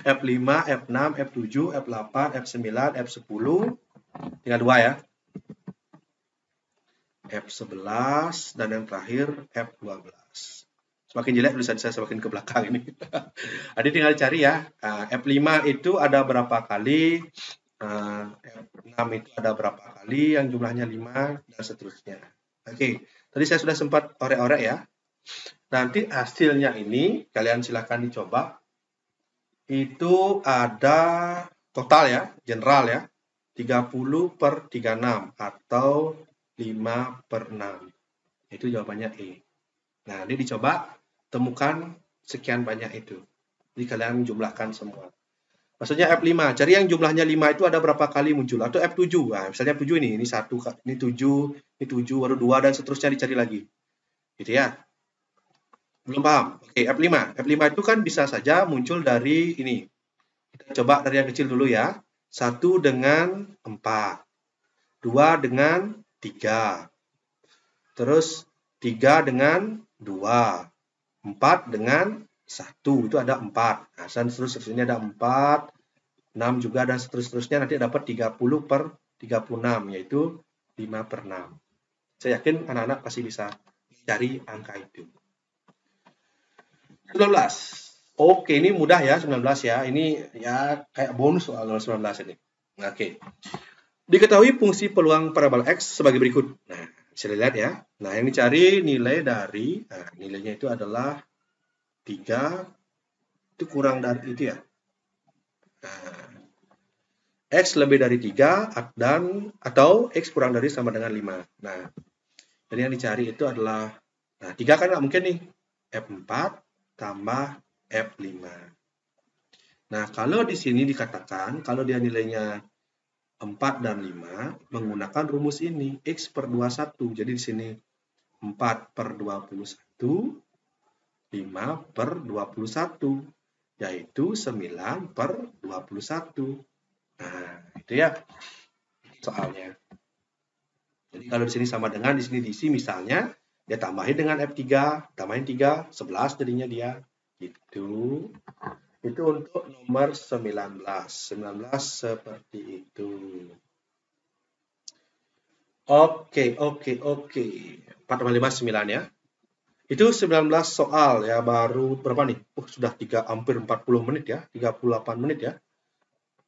F5, F6, F7, F8, F9, F10. Tinggal 2 ya. F11 dan yang terakhir F12. Semakin jelek tulisan saya semakin ke belakang ini. Jadi tinggal cari ya. F5 itu ada berapa kali, F6 itu ada berapa kali, yang jumlahnya 5 dan seterusnya. Oke, tadi saya sudah sempat orek-orek ya. Nanti hasilnya ini kalian silakan dicoba. Itu ada total ya, general ya. 30 per 36 atau 5 per 6. Itu jawabannya E. Nah, ini dicoba temukan sekian banyak itu. Jadi kalian jumlahkan semua. Maksudnya F5, cari yang jumlahnya 5 itu ada berapa kali muncul. Atau F7, nah, misalnya F7 ini 1, ini 7, ini 7, baru 2, dan seterusnya dicari lagi. Gitu ya. Belum paham? Oke, F5. F5 itu kan bisa saja muncul dari ini. Kita coba dari yang kecil dulu ya. 1 dengan 4. 2 dengan 3. Terus 3 dengan 2. 4 dengan 1. Itu ada 4. Nah, dan seterusnya ada 4. 6 juga dan seterusnya nanti dapat 30 per 36. Yaitu 5 per 6. Saya yakin anak-anak pasti bisa cari angka itu. 19. Oke, ini mudah ya 19 ya. Ini ya kayak bonus soal 19 ini. Oke. Diketahui fungsi peluang parabol X sebagai berikut. Nah, bisa dilihat ya. Nah, yang dicari nilai dari, nilainya itu adalah 3. Itu kurang dari itu ya. Nah, X lebih dari 3 dan atau X kurang dari sama dengan 5. Nah, jadi yang dicari itu adalah, nah 3 kan nggak mungkin nih. F4 tambah F5. Nah, kalau di sini dikatakan, kalau dia nilainya 4 dan 5, menggunakan rumus ini, X per 21. Jadi di sini 4 per 21, 5 per 21, yaitu 9 per 21. Nah, itu ya soalnya. Jadi kalau di sini sama dengan, di sini diisi misalnya, dia tambahin dengan F3, tambahin 3, 11 jadinya dia. Gitu. Itu untuk nomor 19. 19 seperti itu. Oke. 4 tambah 5, 9 ya. Itu 19 soal ya, baru berapa nih? Sudah hampir 40 menit ya, 38 menit ya.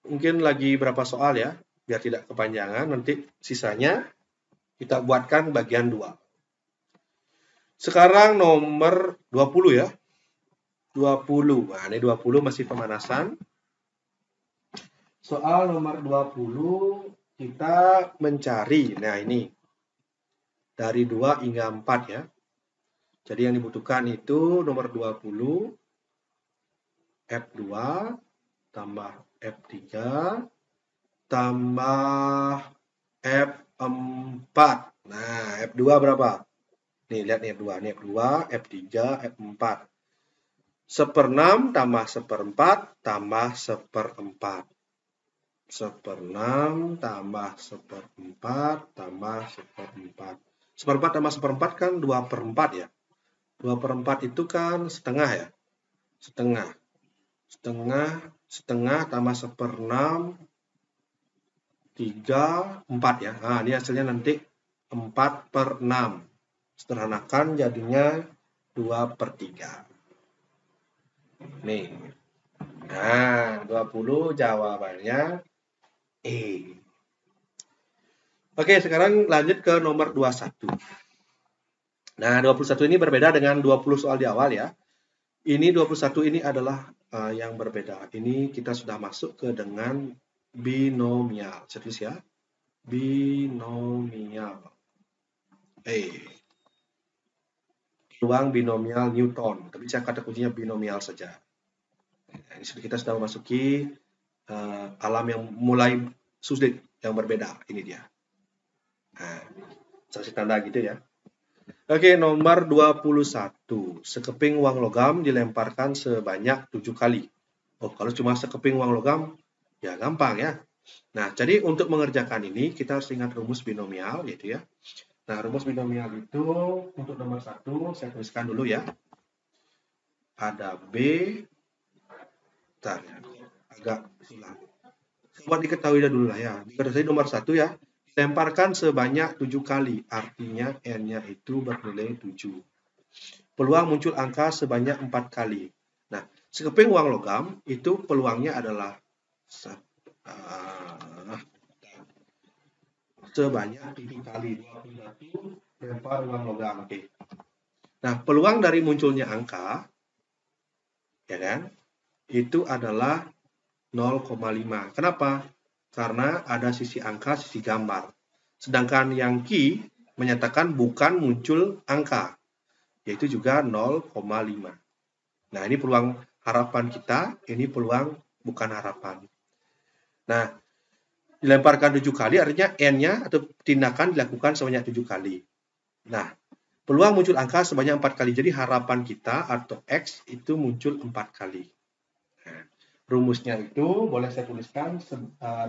Mungkin lagi berapa soal ya, biar tidak kepanjangan, nanti sisanya kita buatkan bagian 2. Sekarang nomor 20 ya. 20. Nah, ini 20 masih pemanasan. Soal nomor 20 kita mencari, nah ini dari 2 hingga 4 ya. Jadi yang dibutuhkan itu nomor 20 F2 tambah F3 tambah F4. Nah, F2 berapa? Nih, lihat nih F2. Nih F2, F3, F4. 1/6 tambah 1/4 tambah 1/4. 1/6 tambah 1/4 tambah 1/4. 1/4 tambah 1/4 kan 2/4 ya. 2/4 itu kan setengah ya. Setengah tambah 1/6, 3, 4 ya. Nah, ini hasilnya nanti 4/6. Sederhanakan jadinya 2/3. Nih. Nah, 20 jawabannya E. Oke, sekarang lanjut ke nomor 21. Nah, 21 ini berbeda dengan 20 soal di awal ya. Ini 21 ini adalah yang berbeda. Ini kita sudah masuk ke dengan binomial. Serius ya. Binomial. Peluang binomial Newton. Tapi saya kata kuncinya binomial saja. Nah, ini kita sudah memasuki alam yang mulai sulit, yang berbeda. Ini dia. Nah, saya tanda gitu ya. Oke, nomor 21. Sekeping uang logam dilemparkan sebanyak 7 kali. Oh, kalau cuma sekeping uang logam, ya gampang ya. Nah, jadi untuk mengerjakan ini, kita harus ingat rumus binomial, gitu ya. Nah, rumus binomial itu untuk nomor 1, saya tuliskan dulu ya. Ada B, bentar ya, agak hilang. Coba diketahui dulu lah ya. Diketahui nomor 1 ya. Lemparkan sebanyak 7 kali, artinya N-nya itu bernilai 7. Peluang muncul angka sebanyak 4 kali. Nah, sekeping uang logam, itu peluangnya adalah sebanyak 7 kali. 21 lempar uang logam. Oke. Nah, peluang dari munculnya angka, ya kan, itu adalah 0,5. Kenapa? Karena ada sisi angka, sisi gambar. Sedangkan yang Q menyatakan bukan muncul angka, yaitu juga 0,5. Nah, ini peluang harapan kita, ini peluang bukan harapan. Nah, dilemparkan 7 kali artinya N-nya atau tindakan dilakukan sebanyak 7 kali. Nah, peluang muncul angka sebanyak 4 kali. Jadi harapan kita atau X itu muncul 4 kali. Nah, rumusnya itu boleh saya tuliskan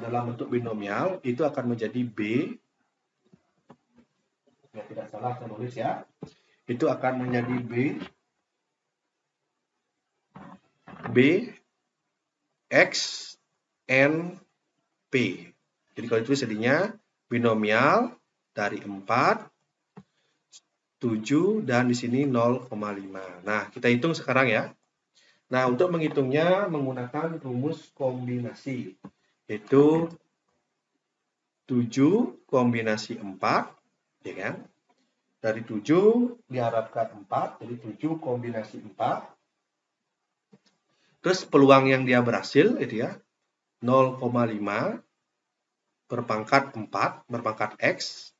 dalam bentuk binomial, itu akan menjadi B. Ya, tidak salah saya tulis ya. Itu akan menjadi B X N P. Jadi kalau itu jadinya binomial dari 4, 7, dan di sini 0,5. Nah, kita hitung sekarang ya. Nah, untuk menghitungnya menggunakan rumus kombinasi. Yaitu 7 kombinasi 4, ya kan? Dari 7 diharapkan 4, jadi 7 kombinasi 4. Terus peluang yang dia berhasil, itu ya, 0,5 berpangkat 4, berpangkat X.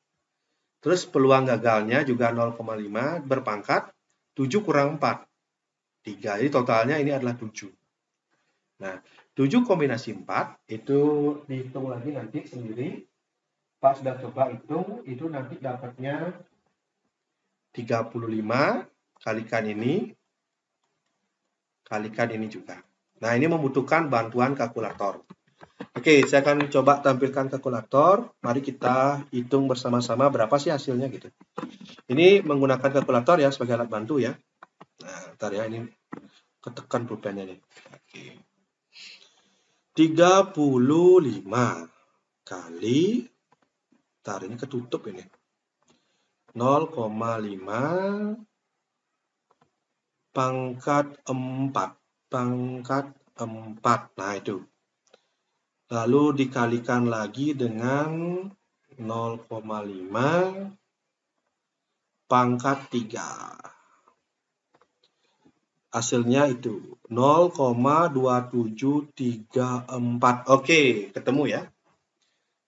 Terus peluang gagalnya juga 0,5 berpangkat 7 kurang 4. 3. Jadi totalnya ini adalah 7. Nah, 7 kombinasi 4 itu dihitung lagi nanti sendiri. Pak sudah coba hitung, itu nanti dapatnya 35 kalikan ini juga. Nah, ini membutuhkan bantuan kalkulator. Oke, saya akan coba tampilkan kalkulator. Mari kita hitung bersama-sama berapa sih hasilnya gitu. Ini menggunakan kalkulator ya sebagai alat bantu ya. Nah, ntar ya, ini ketekan pulpennya nih. Oke. 35 kali, ntar ini ketutup ini. 0,5 pangkat 4. Pangkat 4. Nah, itu. Lalu dikalikan lagi dengan 0,5 pangkat 3. Hasilnya itu 0,2734. Oke, ketemu ya.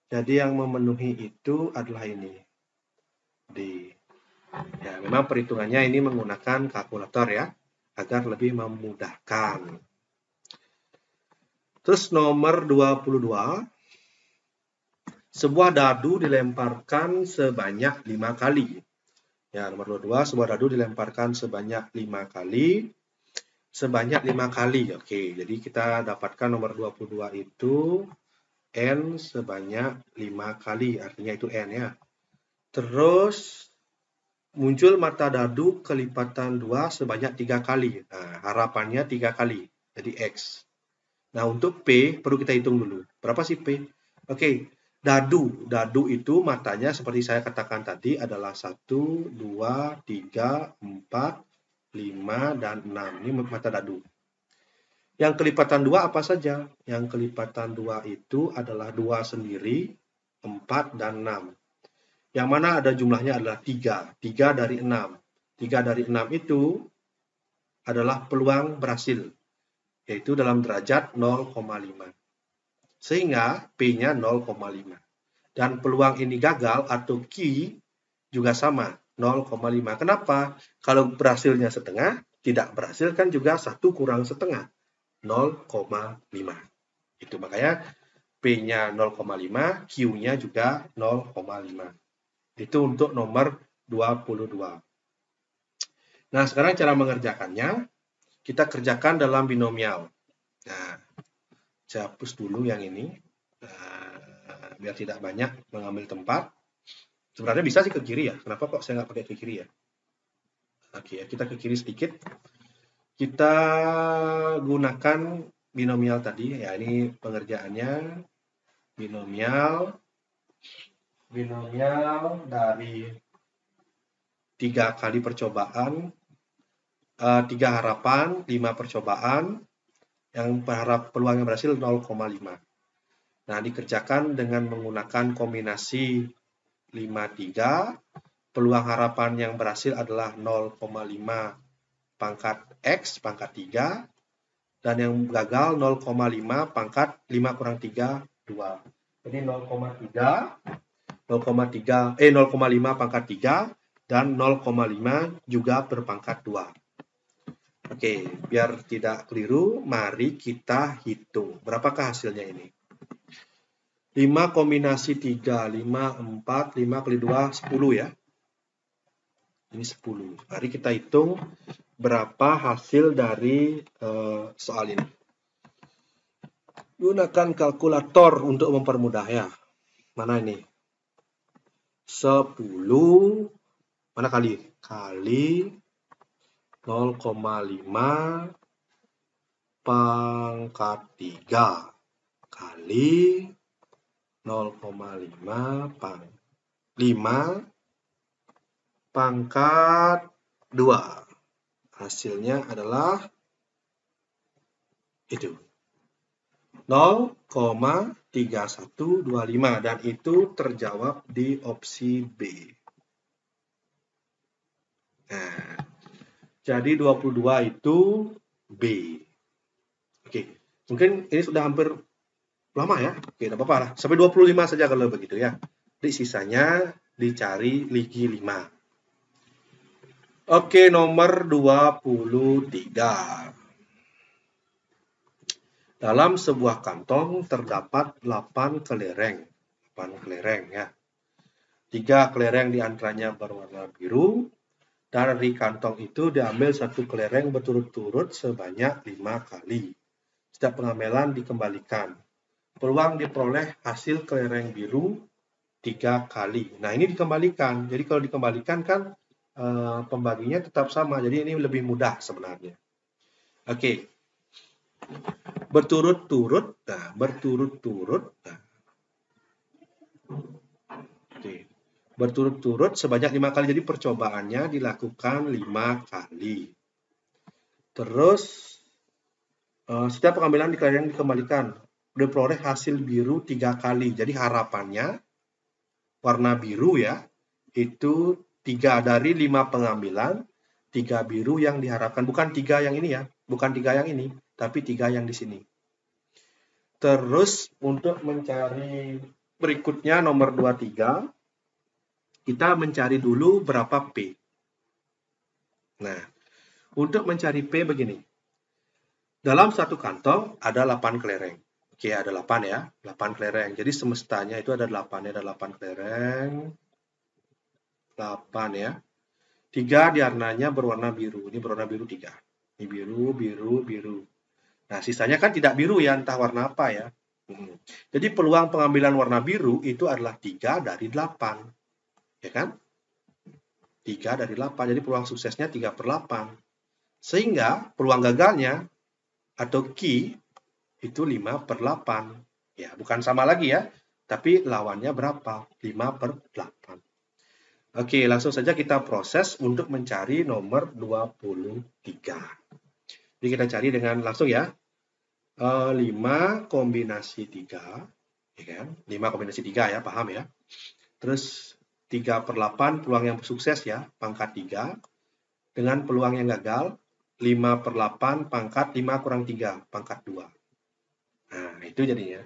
Jadi yang memenuhi itu adalah ini. D. Ya, memang perhitungannya ini menggunakan kalkulator ya, agar lebih memudahkan. Terus nomor 22. Sebuah dadu dilemparkan sebanyak 5 kali. Ya, nomor 22, sebuah dadu dilemparkan sebanyak 5 kali. Sebanyak 5 kali. Oke, jadi kita dapatkan nomor 22 itu N sebanyak 5 kali. Artinya itu N ya. Terus muncul mata dadu kelipatan 2 sebanyak 3 kali. Nah, harapannya 3 kali. Jadi X. Nah, untuk P perlu kita hitung dulu. Berapa sih P? Oke, dadu. Dadu itu matanya seperti saya katakan tadi adalah 1, 2, 3, 4, 5, dan 6. Ini mata dadu. Yang kelipatan 2 apa saja? Yang kelipatan 2 itu adalah 2 sendiri, 4, dan 6. Yang mana ada jumlahnya adalah 3. 3 dari 6. 3 dari 6 itu adalah peluang berhasil, yaitu dalam derajat 0,5. Sehingga P-nya 0,5. Dan peluang ini gagal atau Q juga sama, 0,5. Kenapa? Kalau berhasilnya setengah, tidak berhasil kan juga 1 kurang setengah, 0,5. Itu makanya P-nya 0,5, Q-nya juga 0,5. Itu untuk nomor 22. Nah, sekarang cara mengerjakannya, kita kerjakan dalam binomial. Nah, saya hapus dulu yang ini, biar tidak banyak mengambil tempat. Sebenarnya bisa sih ke kiri ya, kenapa kok saya nggak pakai ke kiri ya? Oke, kita ke kiri sedikit. Kita gunakan binomial tadi, ya ini pengerjaannya. Binomial dari 3 kali percobaan, 3 harapan, 5 percobaan, yang berharap peluang yang berhasil 0,5. Nah, dikerjakan dengan menggunakan kombinasi 5-3, peluang harapan yang berhasil adalah 0,5 pangkat X pangkat 3, dan yang gagal 0,5 pangkat 5 kurang 3, 2. Jadi 0,5 pangkat 3, dan 0,5 juga berpangkat 2. Oke, biar tidak keliru, mari kita hitung. Berapakah hasilnya ini? 5 kombinasi 3, 5, 4, 5 kali 2, 10 ya. Ini 10. Mari kita hitung berapa hasil dari soal ini. Gunakan kalkulator untuk mempermudah ya. Mana ini? 10, mana kali? Kali 0,5 pangkat 3 kali 0,5 pangkat 2. Hasilnya adalah itu. 0,3125, dan itu terjawab di opsi B. Nah, jadi 22 itu B. Oke, mungkin ini sudah hampir lama ya. Oke, tidak apa-apa lah. Sampai 25 saja kalau begitu ya. Jadi sisanya dicari ligi 5. Oke, nomor 23. Dalam sebuah kantong terdapat 8 kelereng. 8 kelereng ya. 3 kelereng diantaranya berwarna biru. Dari kantong itu diambil 1 kelereng berturut-turut sebanyak 5 kali. Setiap pengambilan dikembalikan. Peluang diperoleh hasil kelereng biru 3 kali. Nah, ini dikembalikan. Jadi kalau dikembalikan kan pembaginya tetap sama. Jadi ini lebih mudah sebenarnya. Oke. Berturut-turut. Nah, berturut-turut. Nah. Oke. Berturut-turut sebanyak 5 kali. Jadi percobaannya dilakukan 5 kali. Terus setiap pengambilan di kelereng dikembalikan. Diperoleh hasil biru 3 kali. Jadi harapannya warna biru ya, itu 3 dari 5 pengambilan, 3 biru yang diharapkan. Bukan 3 yang ini ya, bukan 3 yang ini, tapi 3 yang di sini. Terus untuk mencari berikutnya nomor 23, kita mencari dulu berapa P. Nah, untuk mencari P begini. Dalam satu kantong ada 8 kelereng. Oke, ada 8 ya, 8 kelereng. Jadi semestanya itu ada 8, ada 8 kelereng. 8 ya. 3 diantaranya berwarna biru. Ini berwarna biru 3. Ini biru, biru, biru. Nah, sisanya kan tidak biru ya, entah warna apa ya. Jadi peluang pengambilan warna biru itu adalah 3 dari 8. Ya kan? 3 dari 8. Jadi peluang suksesnya 3/8. Sehingga peluang gagalnya atau Q itu 5/8. Ya, bukan sama lagi ya. Tapi lawannya berapa? 5/8. Oke, langsung saja kita proses untuk mencari nomor 23. Jadi kita cari dengan langsung ya. 5 kombinasi 3, ya kan? 5 kombinasi 3 ya, paham ya? Terus 3/8 peluang yang sukses ya, pangkat 3. Dengan peluang yang gagal, 5/8 pangkat 5 kurang 3, pangkat 2. Nah, itu jadinya.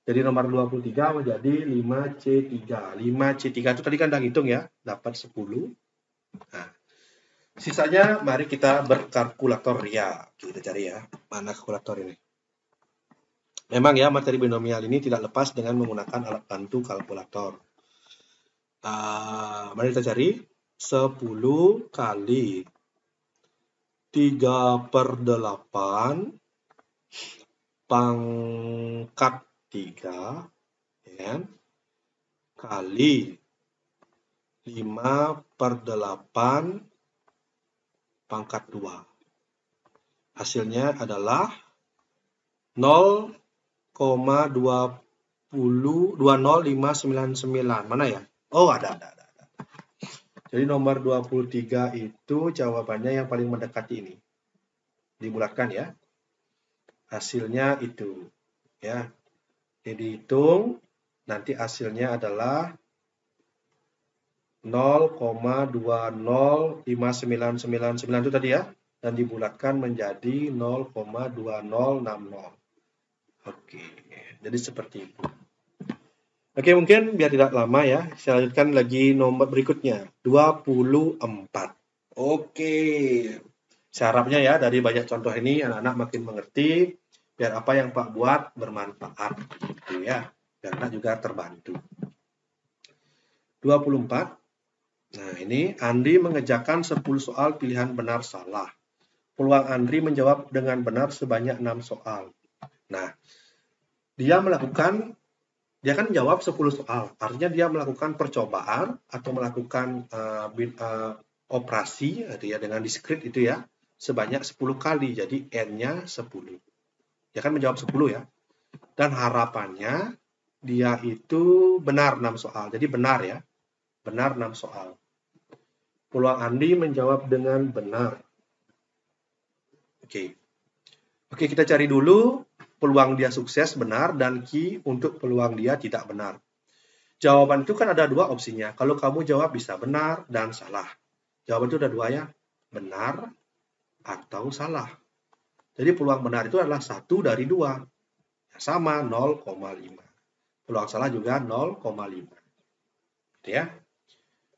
Jadi nomor 23 menjadi 5C3. 5C3 itu tadi kan udah hitung ya, dapat 10. Nah, sisanya mari kita berkalkulator ya. Kita cari ya, mana kalkulator ini. Memang ya, materi binomial ini tidak lepas dengan menggunakan alat bantu kalkulator. Mari kita cari 10 kali 3/8 pangkat 3 ya, kali 5/8 pangkat 2. Hasilnya adalah 0,20599. Mana ya? Oh, ada. Jadi nomor 23 itu jawabannya yang paling mendekati ini. Dibulatkan ya. Hasilnya itu. Ya. Jadi hitung, nanti hasilnya adalah 0,20599 itu tadi ya. Dan dibulatkan menjadi 0,2060. Oke, jadi seperti itu. Oke, mungkin biar tidak lama ya, saya lanjutkan lagi nomor berikutnya, 24. Oke, saya harapnya ya dari banyak contoh ini anak-anak makin mengerti, biar apa yang Pak buat bermanfaat, gitu ya, biar anak juga terbantu. 24. Nah, ini Andri mengerjakan 10 soal pilihan benar salah. Peluang Andri menjawab dengan benar sebanyak 6 soal. Nah, dia kan jawab 10 soal. Artinya dia melakukan percobaan atau melakukan operasi ya, dengan diskrit itu ya, sebanyak 10 kali. Jadi N-nya 10. Dia kan menjawab 10 ya. Dan harapannya dia itu benar 6 soal. Jadi benar ya. Benar 6 soal. Peluang Andi menjawab dengan benar. Oke, kita cari dulu peluang dia sukses benar dan Q untuk peluang dia tidak benar. Jawaban itu kan ada dua opsinya. Kalau kamu jawab bisa benar dan salah. Jawaban itu ada dua ya, benar atau salah. Jadi peluang benar itu adalah 1 dari 2. Sama 0,5. Peluang salah juga 0,5. Ya.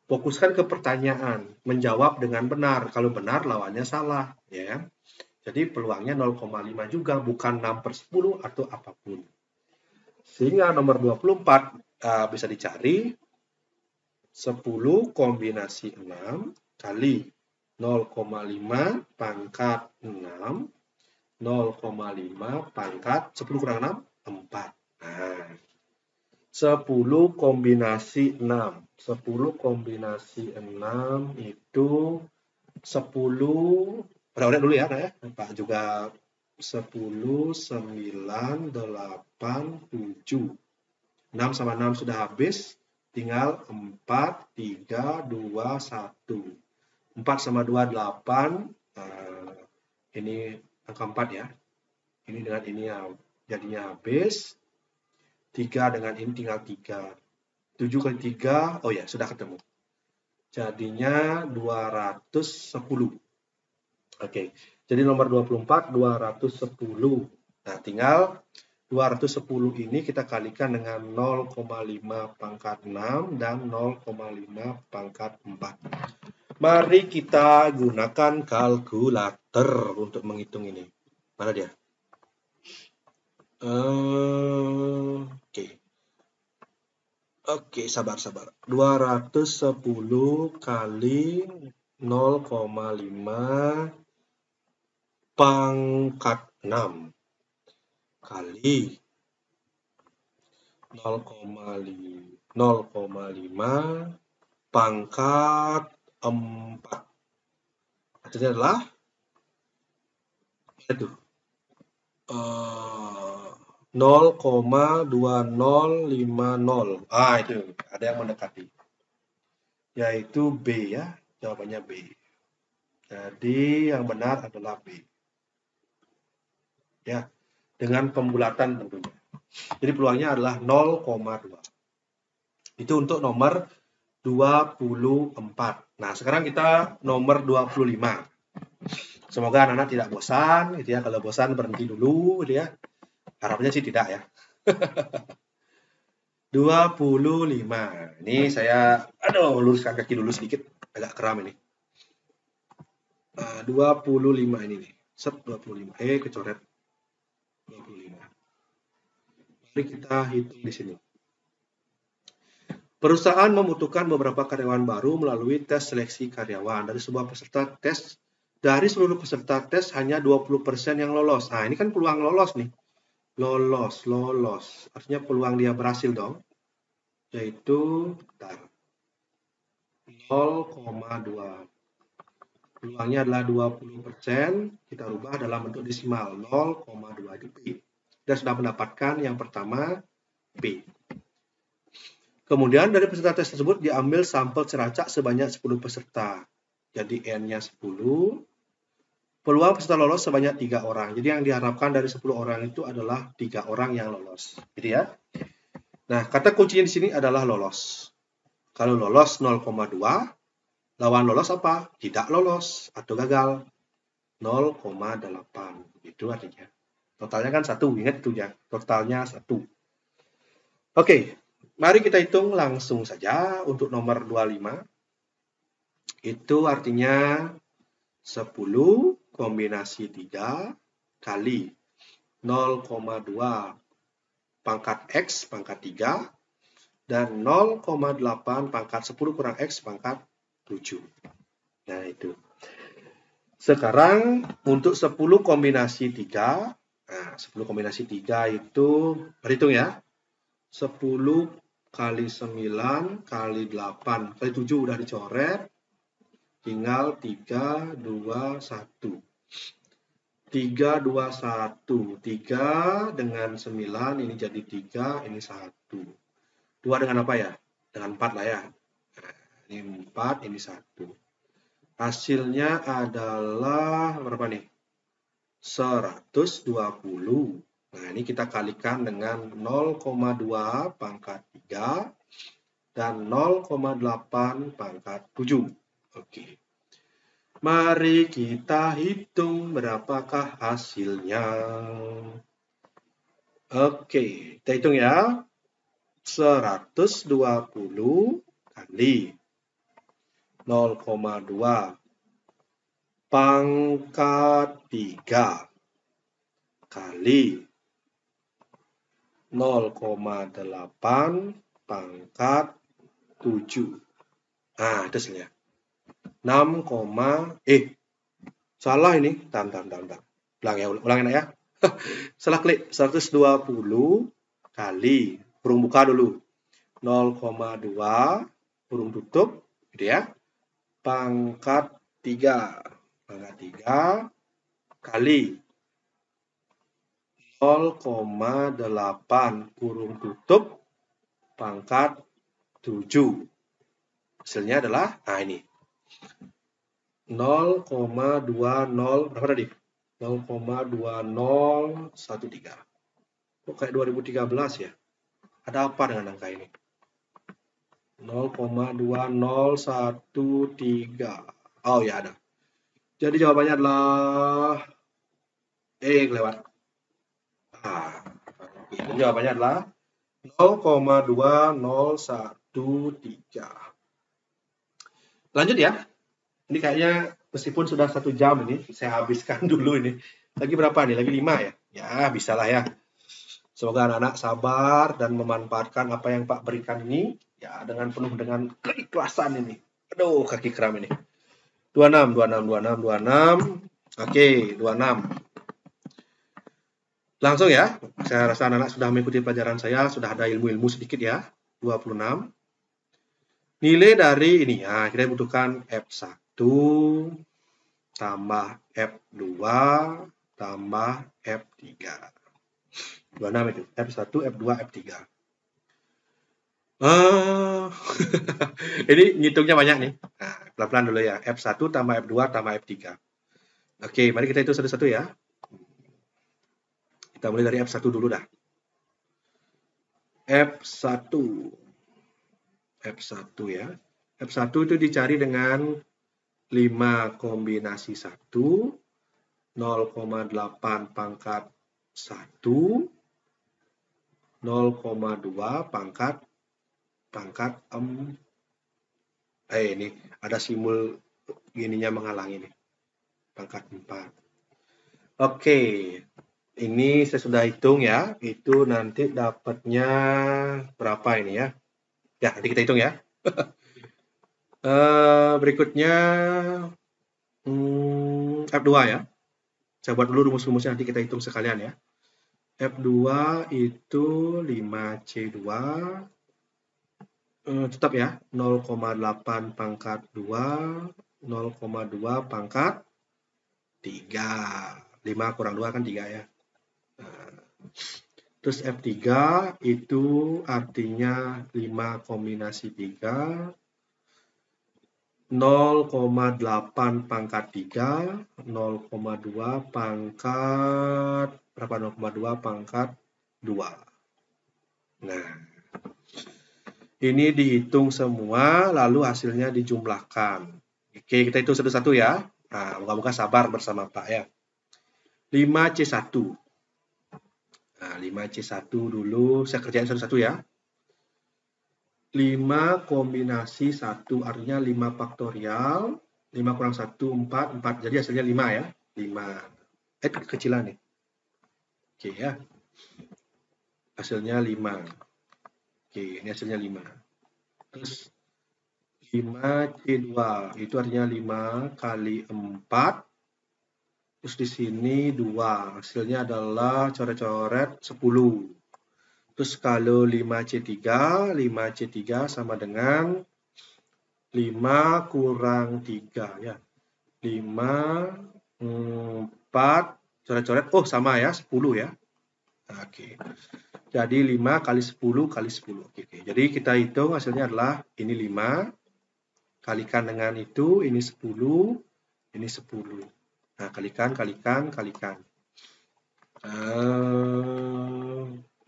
Fokuskan ke pertanyaan, menjawab dengan benar. Kalau benar lawannya salah, ya. Jadi peluangnya 0,5 juga, bukan 6/10 atau apapun. Sehingga nomor 24 bisa dicari 10 kombinasi 6 kali 0,5 pangkat 6, 0,5 pangkat 10 kurang 6, 4. Nah, 10 kombinasi 6. 10 kombinasi 6 itu 10, udah dulu ya, Pak juga 10, 9, 8, 7. 6 sama 6 sudah habis, tinggal 4, 3, 2, 1. 4 sama 2, 8. Ini angka 4 ya. Ini dengan ini ya, jadinya habis. 3 dengan ini tinggal 3. 7 kali 3, oh ya, sudah ketemu. Jadinya 210. Oke, jadi nomor 24, 210. Nah, tinggal 210 ini kita kalikan dengan 0,5 pangkat 6 dan 0,5 pangkat 4. Mari kita gunakan kalkulator untuk menghitung ini. Mana dia? Oke, sabar. 210 kali 0,5 pangkat 6 kali 0,5 pangkat 4. Hasilnya adalah itu 0,2050. Itu ada yang mendekati. yaitu B ya. Jawabannya B. Jadi yang benar adalah B. Ya, dengan pembulatan tentunya. Jadi peluangnya adalah 0,2. Itu untuk nomor 24. Nah, sekarang kita nomor 25. Semoga anak-anak tidak bosan gitu ya. Kalau bosan berhenti dulu gitu ya. Harapnya sih tidak ya. 25. Ini saya luruskan kaki dulu sedikit, agak kram ini. 25 ini nih. Set 25. Kecoret. 25. Mari kita hitung di sini. Perusahaan membutuhkan beberapa karyawan baru melalui tes seleksi karyawan. Dari sebuah peserta tes, dari seluruh peserta tes hanya 20% yang lolos. Nah, ini kan peluang lolos nih. Lolos. Artinya peluang dia berhasil dong. Yaitu 0,2. Peluangnya adalah 20%, kita rubah dalam bentuk desimal 0,2 itu P. Kita sudah mendapatkan yang pertama P. Kemudian dari peserta tes tersebut diambil sampel ceracak sebanyak 10 peserta. Jadi N-nya 10. Peluang peserta lolos sebanyak 3 orang. Jadi yang diharapkan dari 10 orang itu adalah 3 orang yang lolos. Gitu ya. Nah, kata kuncinya di sini adalah lolos. Kalau lolos 0,2, lawan lolos apa? Tidak lolos atau gagal. 0,8. Itu artinya. Totalnya kan 1, ingat itu ya. Totalnya 1. Oke. Mari kita hitung langsung saja untuk nomor 25. Itu artinya 10 kombinasi 3 kali 0,2 pangkat X pangkat 3 dan 0,8 pangkat 10 kurang X pangkat 7. Nah itu. Sekarang untuk 10 kombinasi 3. Nah 10 kombinasi 3 itu berhitung ya. 10 kali 9 kali 8 kali 7 udah dicoret, tinggal 3, 2, 1. 3, 2, 1. 3 dengan 9 ini jadi 3, ini 1. 2 dengan apa ya? Dengan 4 lah ya. Nah, ini 4, ini 1. Hasilnya adalah berapa nih? 120. Nah, ini kita kalikan dengan 0,2 pangkat 3 dan 0,8 pangkat 7. Oke. Mari kita hitung berapakah hasilnya. Oke, kita hitung ya. 120 kali 0,2 pangkat 3 kali 0,8 pangkat 7. Nah, itu hasilnya. 6, salah ini. Ulangin ya. Salah klik. 120 kali, kurung buka dulu. 0,2 kurung tutup, gitu ya. Pangkat 3. Pangkat 3 kali 0,8 kurung tutup pangkat 7. Hasilnya adalah, nah ini. 0,20 berapa tadi? 0,2013. Kok kayak 2013 ya? Ada apa dengan angka ini? 0,2013. Oh ya ada. Jadi jawabannya adalah kelewat. Jawabannya adalah 0,2013. Lanjut ya. Ini kayaknya meskipun sudah 1 jam ini, saya habiskan dulu ini. Lagi berapa nih? Lagi 5 ya? Ya, bisalah ya. Semoga anak-anak sabar dan memanfaatkan apa yang Pak berikan ini ya dengan penuh dengan keikhlasan ini. Aduh, kaki kram ini. 26. Oke, 26. Langsung ya. Saya rasa anak-anak sudah mengikuti pelajaran saya, sudah ada ilmu-ilmu sedikit ya. 26. Nilai dari ini ya, kita butuhkan F1 tambah F2 tambah F3. 26 itu. F1, F2, F3. Ini ngitungnya banyak nih. Nah, pelan-pelan dulu ya. F1 tambah F2 tambah F3. Oke, mari kita hitung satu-satu ya. Kita mulai dari F1 dulu dah. F1. F1 ya. F1 itu dicari dengan 5 kombinasi 1, 0,8 pangkat 1, 0,2 pangkat ini ada simbol gininya menghalangi nih. Pangkat 4. Oke. Ini saya sudah hitung ya. Itu nanti dapatnya berapa ini ya? Ya, nanti kita hitung ya. Berikutnya F2 ya. Saya buat dulu rumus-rumusnya, nanti kita hitung sekalian ya. F2 itu 5C2 tetap ya 0,8 pangkat 2, 0,2 pangkat 3. 5 kurang 2 kan 3 ya. Terus F3 itu artinya 5 kombinasi 3, 0,8 pangkat 3, 0,2 pangkat berapa? 0,2 pangkat 2. Nah, ini dihitung semua, lalu hasilnya dijumlahkan. Oke, kita hitung satu-satu ya. Nah, moga-moga sabar bersama Pak ya. 5C1. Nah, 5C1 dulu, saya kerjain satu-satu ya. 5 kombinasi 1, artinya 5 faktorial. 5 kurang 1, 4. 4, jadi hasilnya 5 ya. 5. Kecilan nih. Oke ya. Hasilnya 5. Oke, ini hasilnya 5. Terus 5C2, itu artinya 5 kali 4. Terus di sini 2. Hasilnya adalah coret-coret 10. Terus kalau 5C3, 5C3 sama dengan 5 kurang 3 ya. 5, 4, coret-coret, oh sama ya, 10 ya. Oke. Jadi 5 kali 10 kali 10. Oke. Jadi kita hitung hasilnya adalah ini 5. Kalikan dengan itu, ini 10, ini 10. Nah, kalikan.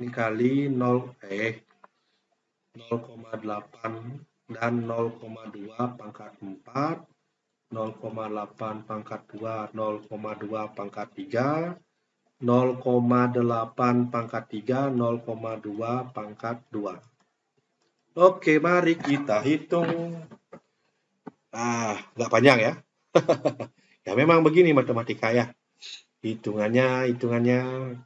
Ini kali 0,8 dan 0,2 pangkat 4, 0,8 pangkat 2, 0,2 pangkat 3, 0,8 pangkat 3, 0,2 pangkat 2. Oke, mari kita hitung. Nggak panjang ya. Ya memang begini matematika ya. Hitungannya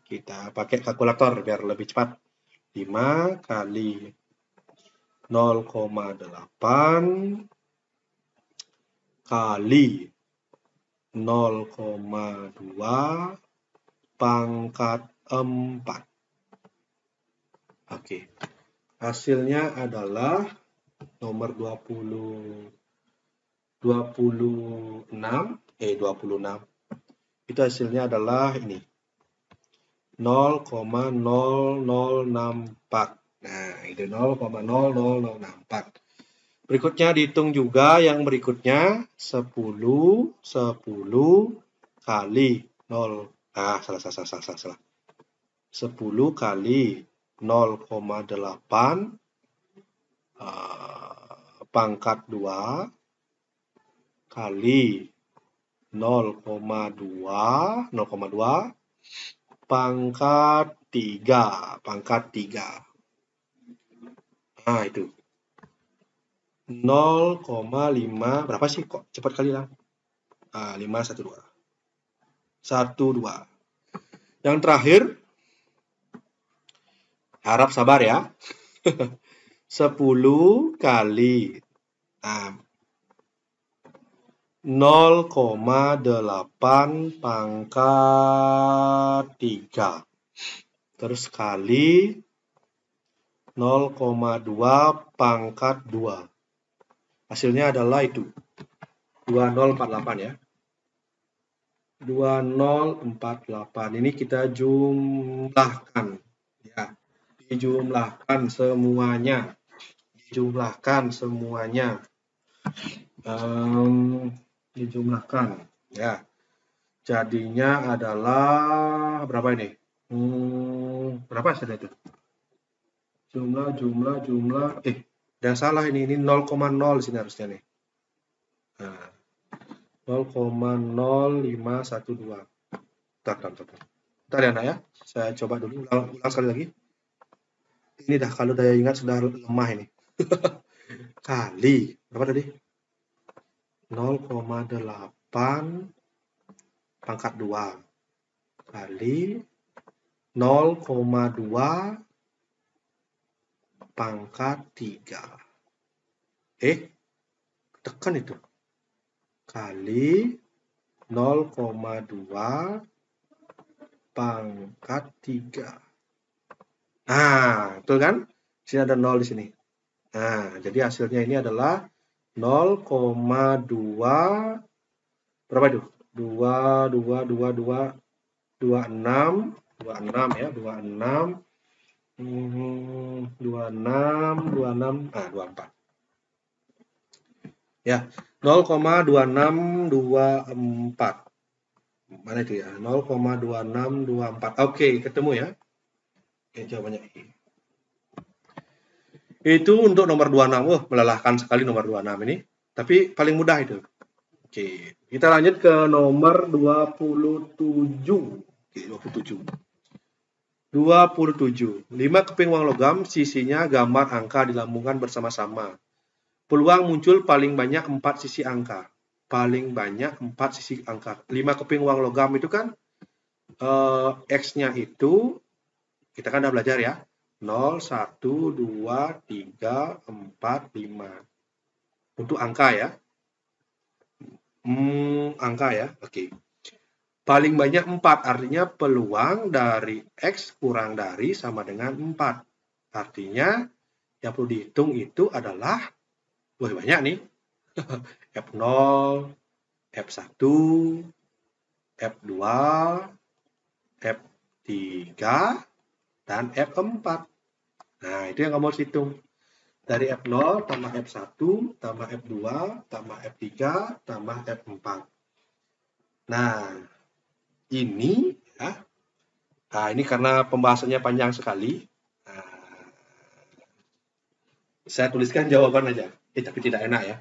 kita pakai kalkulator biar lebih cepat. 5 kali 0,8 kali 0,2 pangkat 4. Oke. Hasilnya adalah nomor 26. Itu hasilnya adalah ini. 0,0064. Nah, itu 0,00064. Berikutnya dihitung juga yang berikutnya 10 kali 0. Salah. 10 kali 0,8 pangkat 2 kali 0,2 pangkat 3. Nah, itu 0,5 berapa sih kok cepat kali lah. 512. Yang terakhir, harap sabar ya. 10 kali 0,8 pangkat 3. Terus kali 0,2 pangkat 2. Hasilnya adalah itu. 2048 ya. 2048. Ini kita jumlahkan. Ya. Dijumlahkan semuanya. dijumlahkan semuanya. Dijumlahkan ya. Jadinya adalah berapa ini? Berapa sudah itu? Jumlah. Udah salah ini 0,0 sini harusnya nih. Nah, 0,0512. Bentar ya, Nak ya. Saya coba dulu ulang sekali lagi. Ini dah kalau daya ingat sudah lemah ini. Kali berapa tadi? 0,8 pangkat 2 kali 0,2 pangkat 3. Tekan itu. Kali 0,2 pangkat 3. Nah, betul kan? Sini ada 0 di sini. Nah, jadi hasilnya ini adalah 0,2 berapa itu? 26 ya, 26 24. Ya, 0,2624. Mana itu ya? 0,2624. Oke, ketemu ya. Oke, jawabannya I. Itu untuk nomor 26. Melelahkan sekali nomor 26 ini. Tapi paling mudah itu. Oke, kita lanjut ke nomor 27. Oke, 27. 5 keping uang logam, sisinya gambar angka dilambungkan bersama-sama. Peluang muncul paling banyak 4 sisi angka. Paling banyak 4 sisi angka. 5 keping uang logam itu kan X-nya itu kita kan udah belajar ya. 0, 1, 2, 3, 4, 5. Untuk angka ya. Angka ya. Oke. Paling banyak 4, artinya peluang dari X kurang dari sama dengan 4. Artinya yang perlu dihitung itu adalah banyak nih. F0, F1, F2, F3, dan F4. Nah, itu yang kamu harus hitung. Dari F0 tambah F1, tambah F2, tambah F3, tambah F4. Nah, ini ya. Nah, ini karena pembahasannya panjang sekali. Nah, saya tuliskan jawaban aja. Tapi tidak enak ya.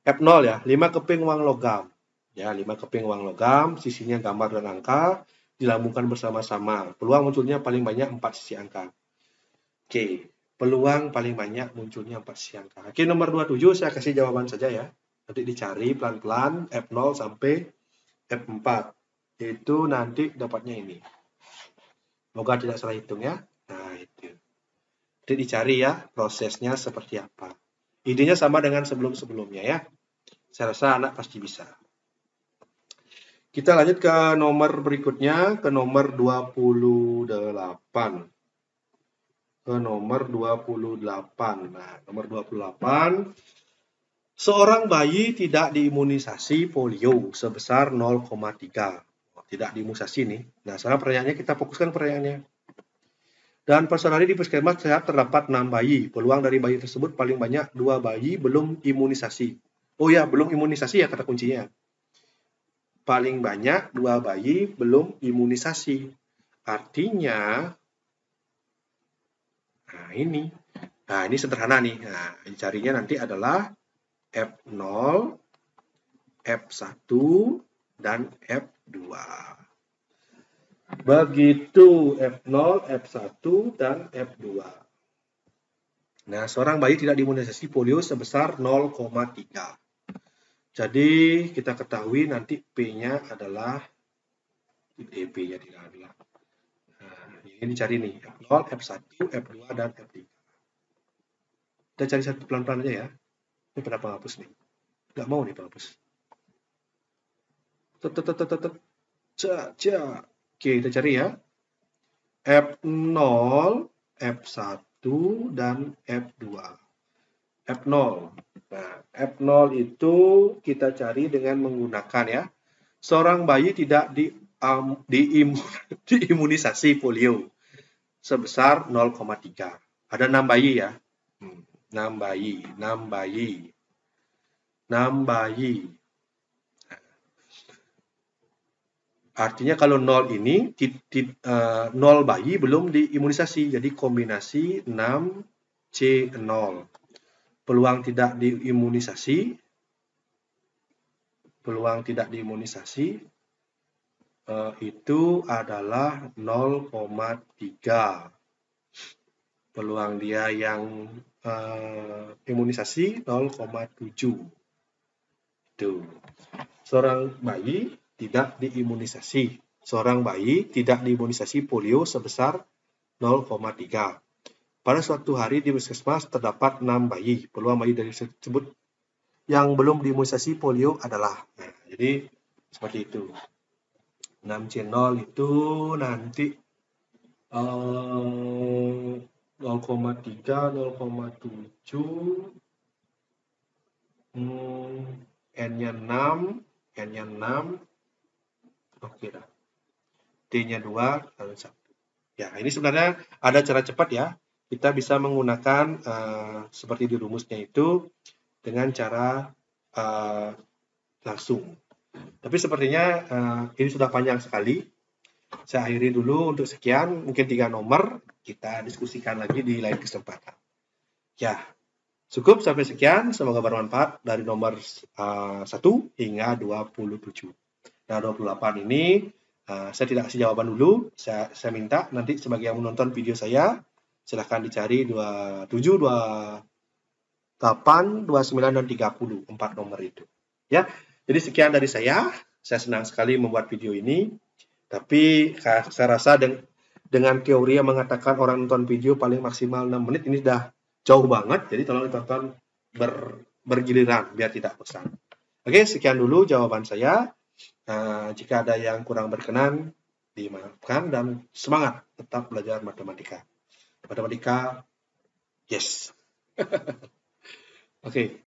F0 ya, 5 keping uang logam. Ya, 5 keping uang logam, sisinya gambar dan angka, dilambungkan bersama-sama. Peluang munculnya paling banyak 4 sisi angka. Oke, peluang paling banyak munculnya 4 sisi angka. Oke, nomor 27 saya kasih jawaban saja ya. Nanti dicari pelan-pelan F0 sampai F4. Itu nanti dapatnya ini. Semoga tidak salah hitung ya. Nah, itu. Nanti dicari ya prosesnya seperti apa. Idenya sama dengan sebelum-sebelumnya ya. Saya rasa anak pasti bisa. Kita lanjut ke nomor berikutnya, ke nomor 28. Ke nomor 28. Nah, nomor 28. Seorang bayi tidak diimunisasi polio sebesar 0,3. Tidak diimunisasi nih. Nah, sekarang pertanyaannya kita fokuskan pertanyaannya. Dan per hari di puskesmas sehat terdapat 6 bayi. Peluang dari bayi tersebut paling banyak 2 bayi belum imunisasi. Oh ya, belum imunisasi ya kata kuncinya. Paling banyak 2 bayi belum imunisasi. Artinya, nah ini sederhana nih. Nah, carinya nanti adalah F0, F1, dan F2. Begitu F0, F1, dan F2. Nah, seorang bayi tidak diimunisasi polio sebesar 0,3. Jadi, kita ketahui nanti P-nya adalah P-nya tidak adalah. Nah, ini dicari nih, F0, F1, F2, dan F3. Kita cari satu pelan-pelan aja ya. Ini kenapa hapus nih? Nggak mau nih penghapus. Oke, kita cari ya. F0, F1, dan F2. F0. Nah, F0 itu kita cari dengan menggunakan ya. Seorang bayi tidak diimunisasi polio sebesar 0,3. Ada 6 bayi ya. Artinya kalau 0 ini 0 bayi belum diimunisasi, jadi kombinasi 6C0. Peluang tidak diimunisasi itu adalah 0,3. Peluang dia yang imunisasi 0,7. Itu. Seorang bayi tidak diimunisasi polio sebesar 0,3. Pada suatu hari di puskesmas terdapat 6 bayi. Peluang bayi dari tersebut yang belum diimunisasi polio adalah. Nah, jadi seperti itu. 6C0 itu nanti 0,3, 0,7, N-nya 6, oke dah. T-nya 2, dan 1. Ya, ini sebenarnya ada cara cepat ya. Kita bisa menggunakan seperti di rumusnya itu dengan cara langsung. Tapi sepertinya ini sudah panjang sekali. Saya akhiri dulu untuk sekian, mungkin 3 nomor. Kita diskusikan lagi di lain kesempatan. Ya, cukup sampai sekian. Semoga bermanfaat dari nomor 1 hingga 27. Nah, 28 ini saya tidak kasih jawaban dulu. Saya minta nanti sebagai yang menonton video saya, silahkan dicari 27, 28, 29, dan 30. 4 nomor itu. Ya, jadi sekian dari saya. Saya senang sekali membuat video ini. Tapi saya rasa dengan teori yang mengatakan orang nonton video paling maksimal 6 menit, ini sudah jauh banget. Jadi tolong ditonton bergiliran biar tidak bosan. Oke, sekian dulu jawaban saya. Jika ada yang kurang berkenan, dimaafkan, dan semangat tetap belajar matematika. Matematika, yes. Oke.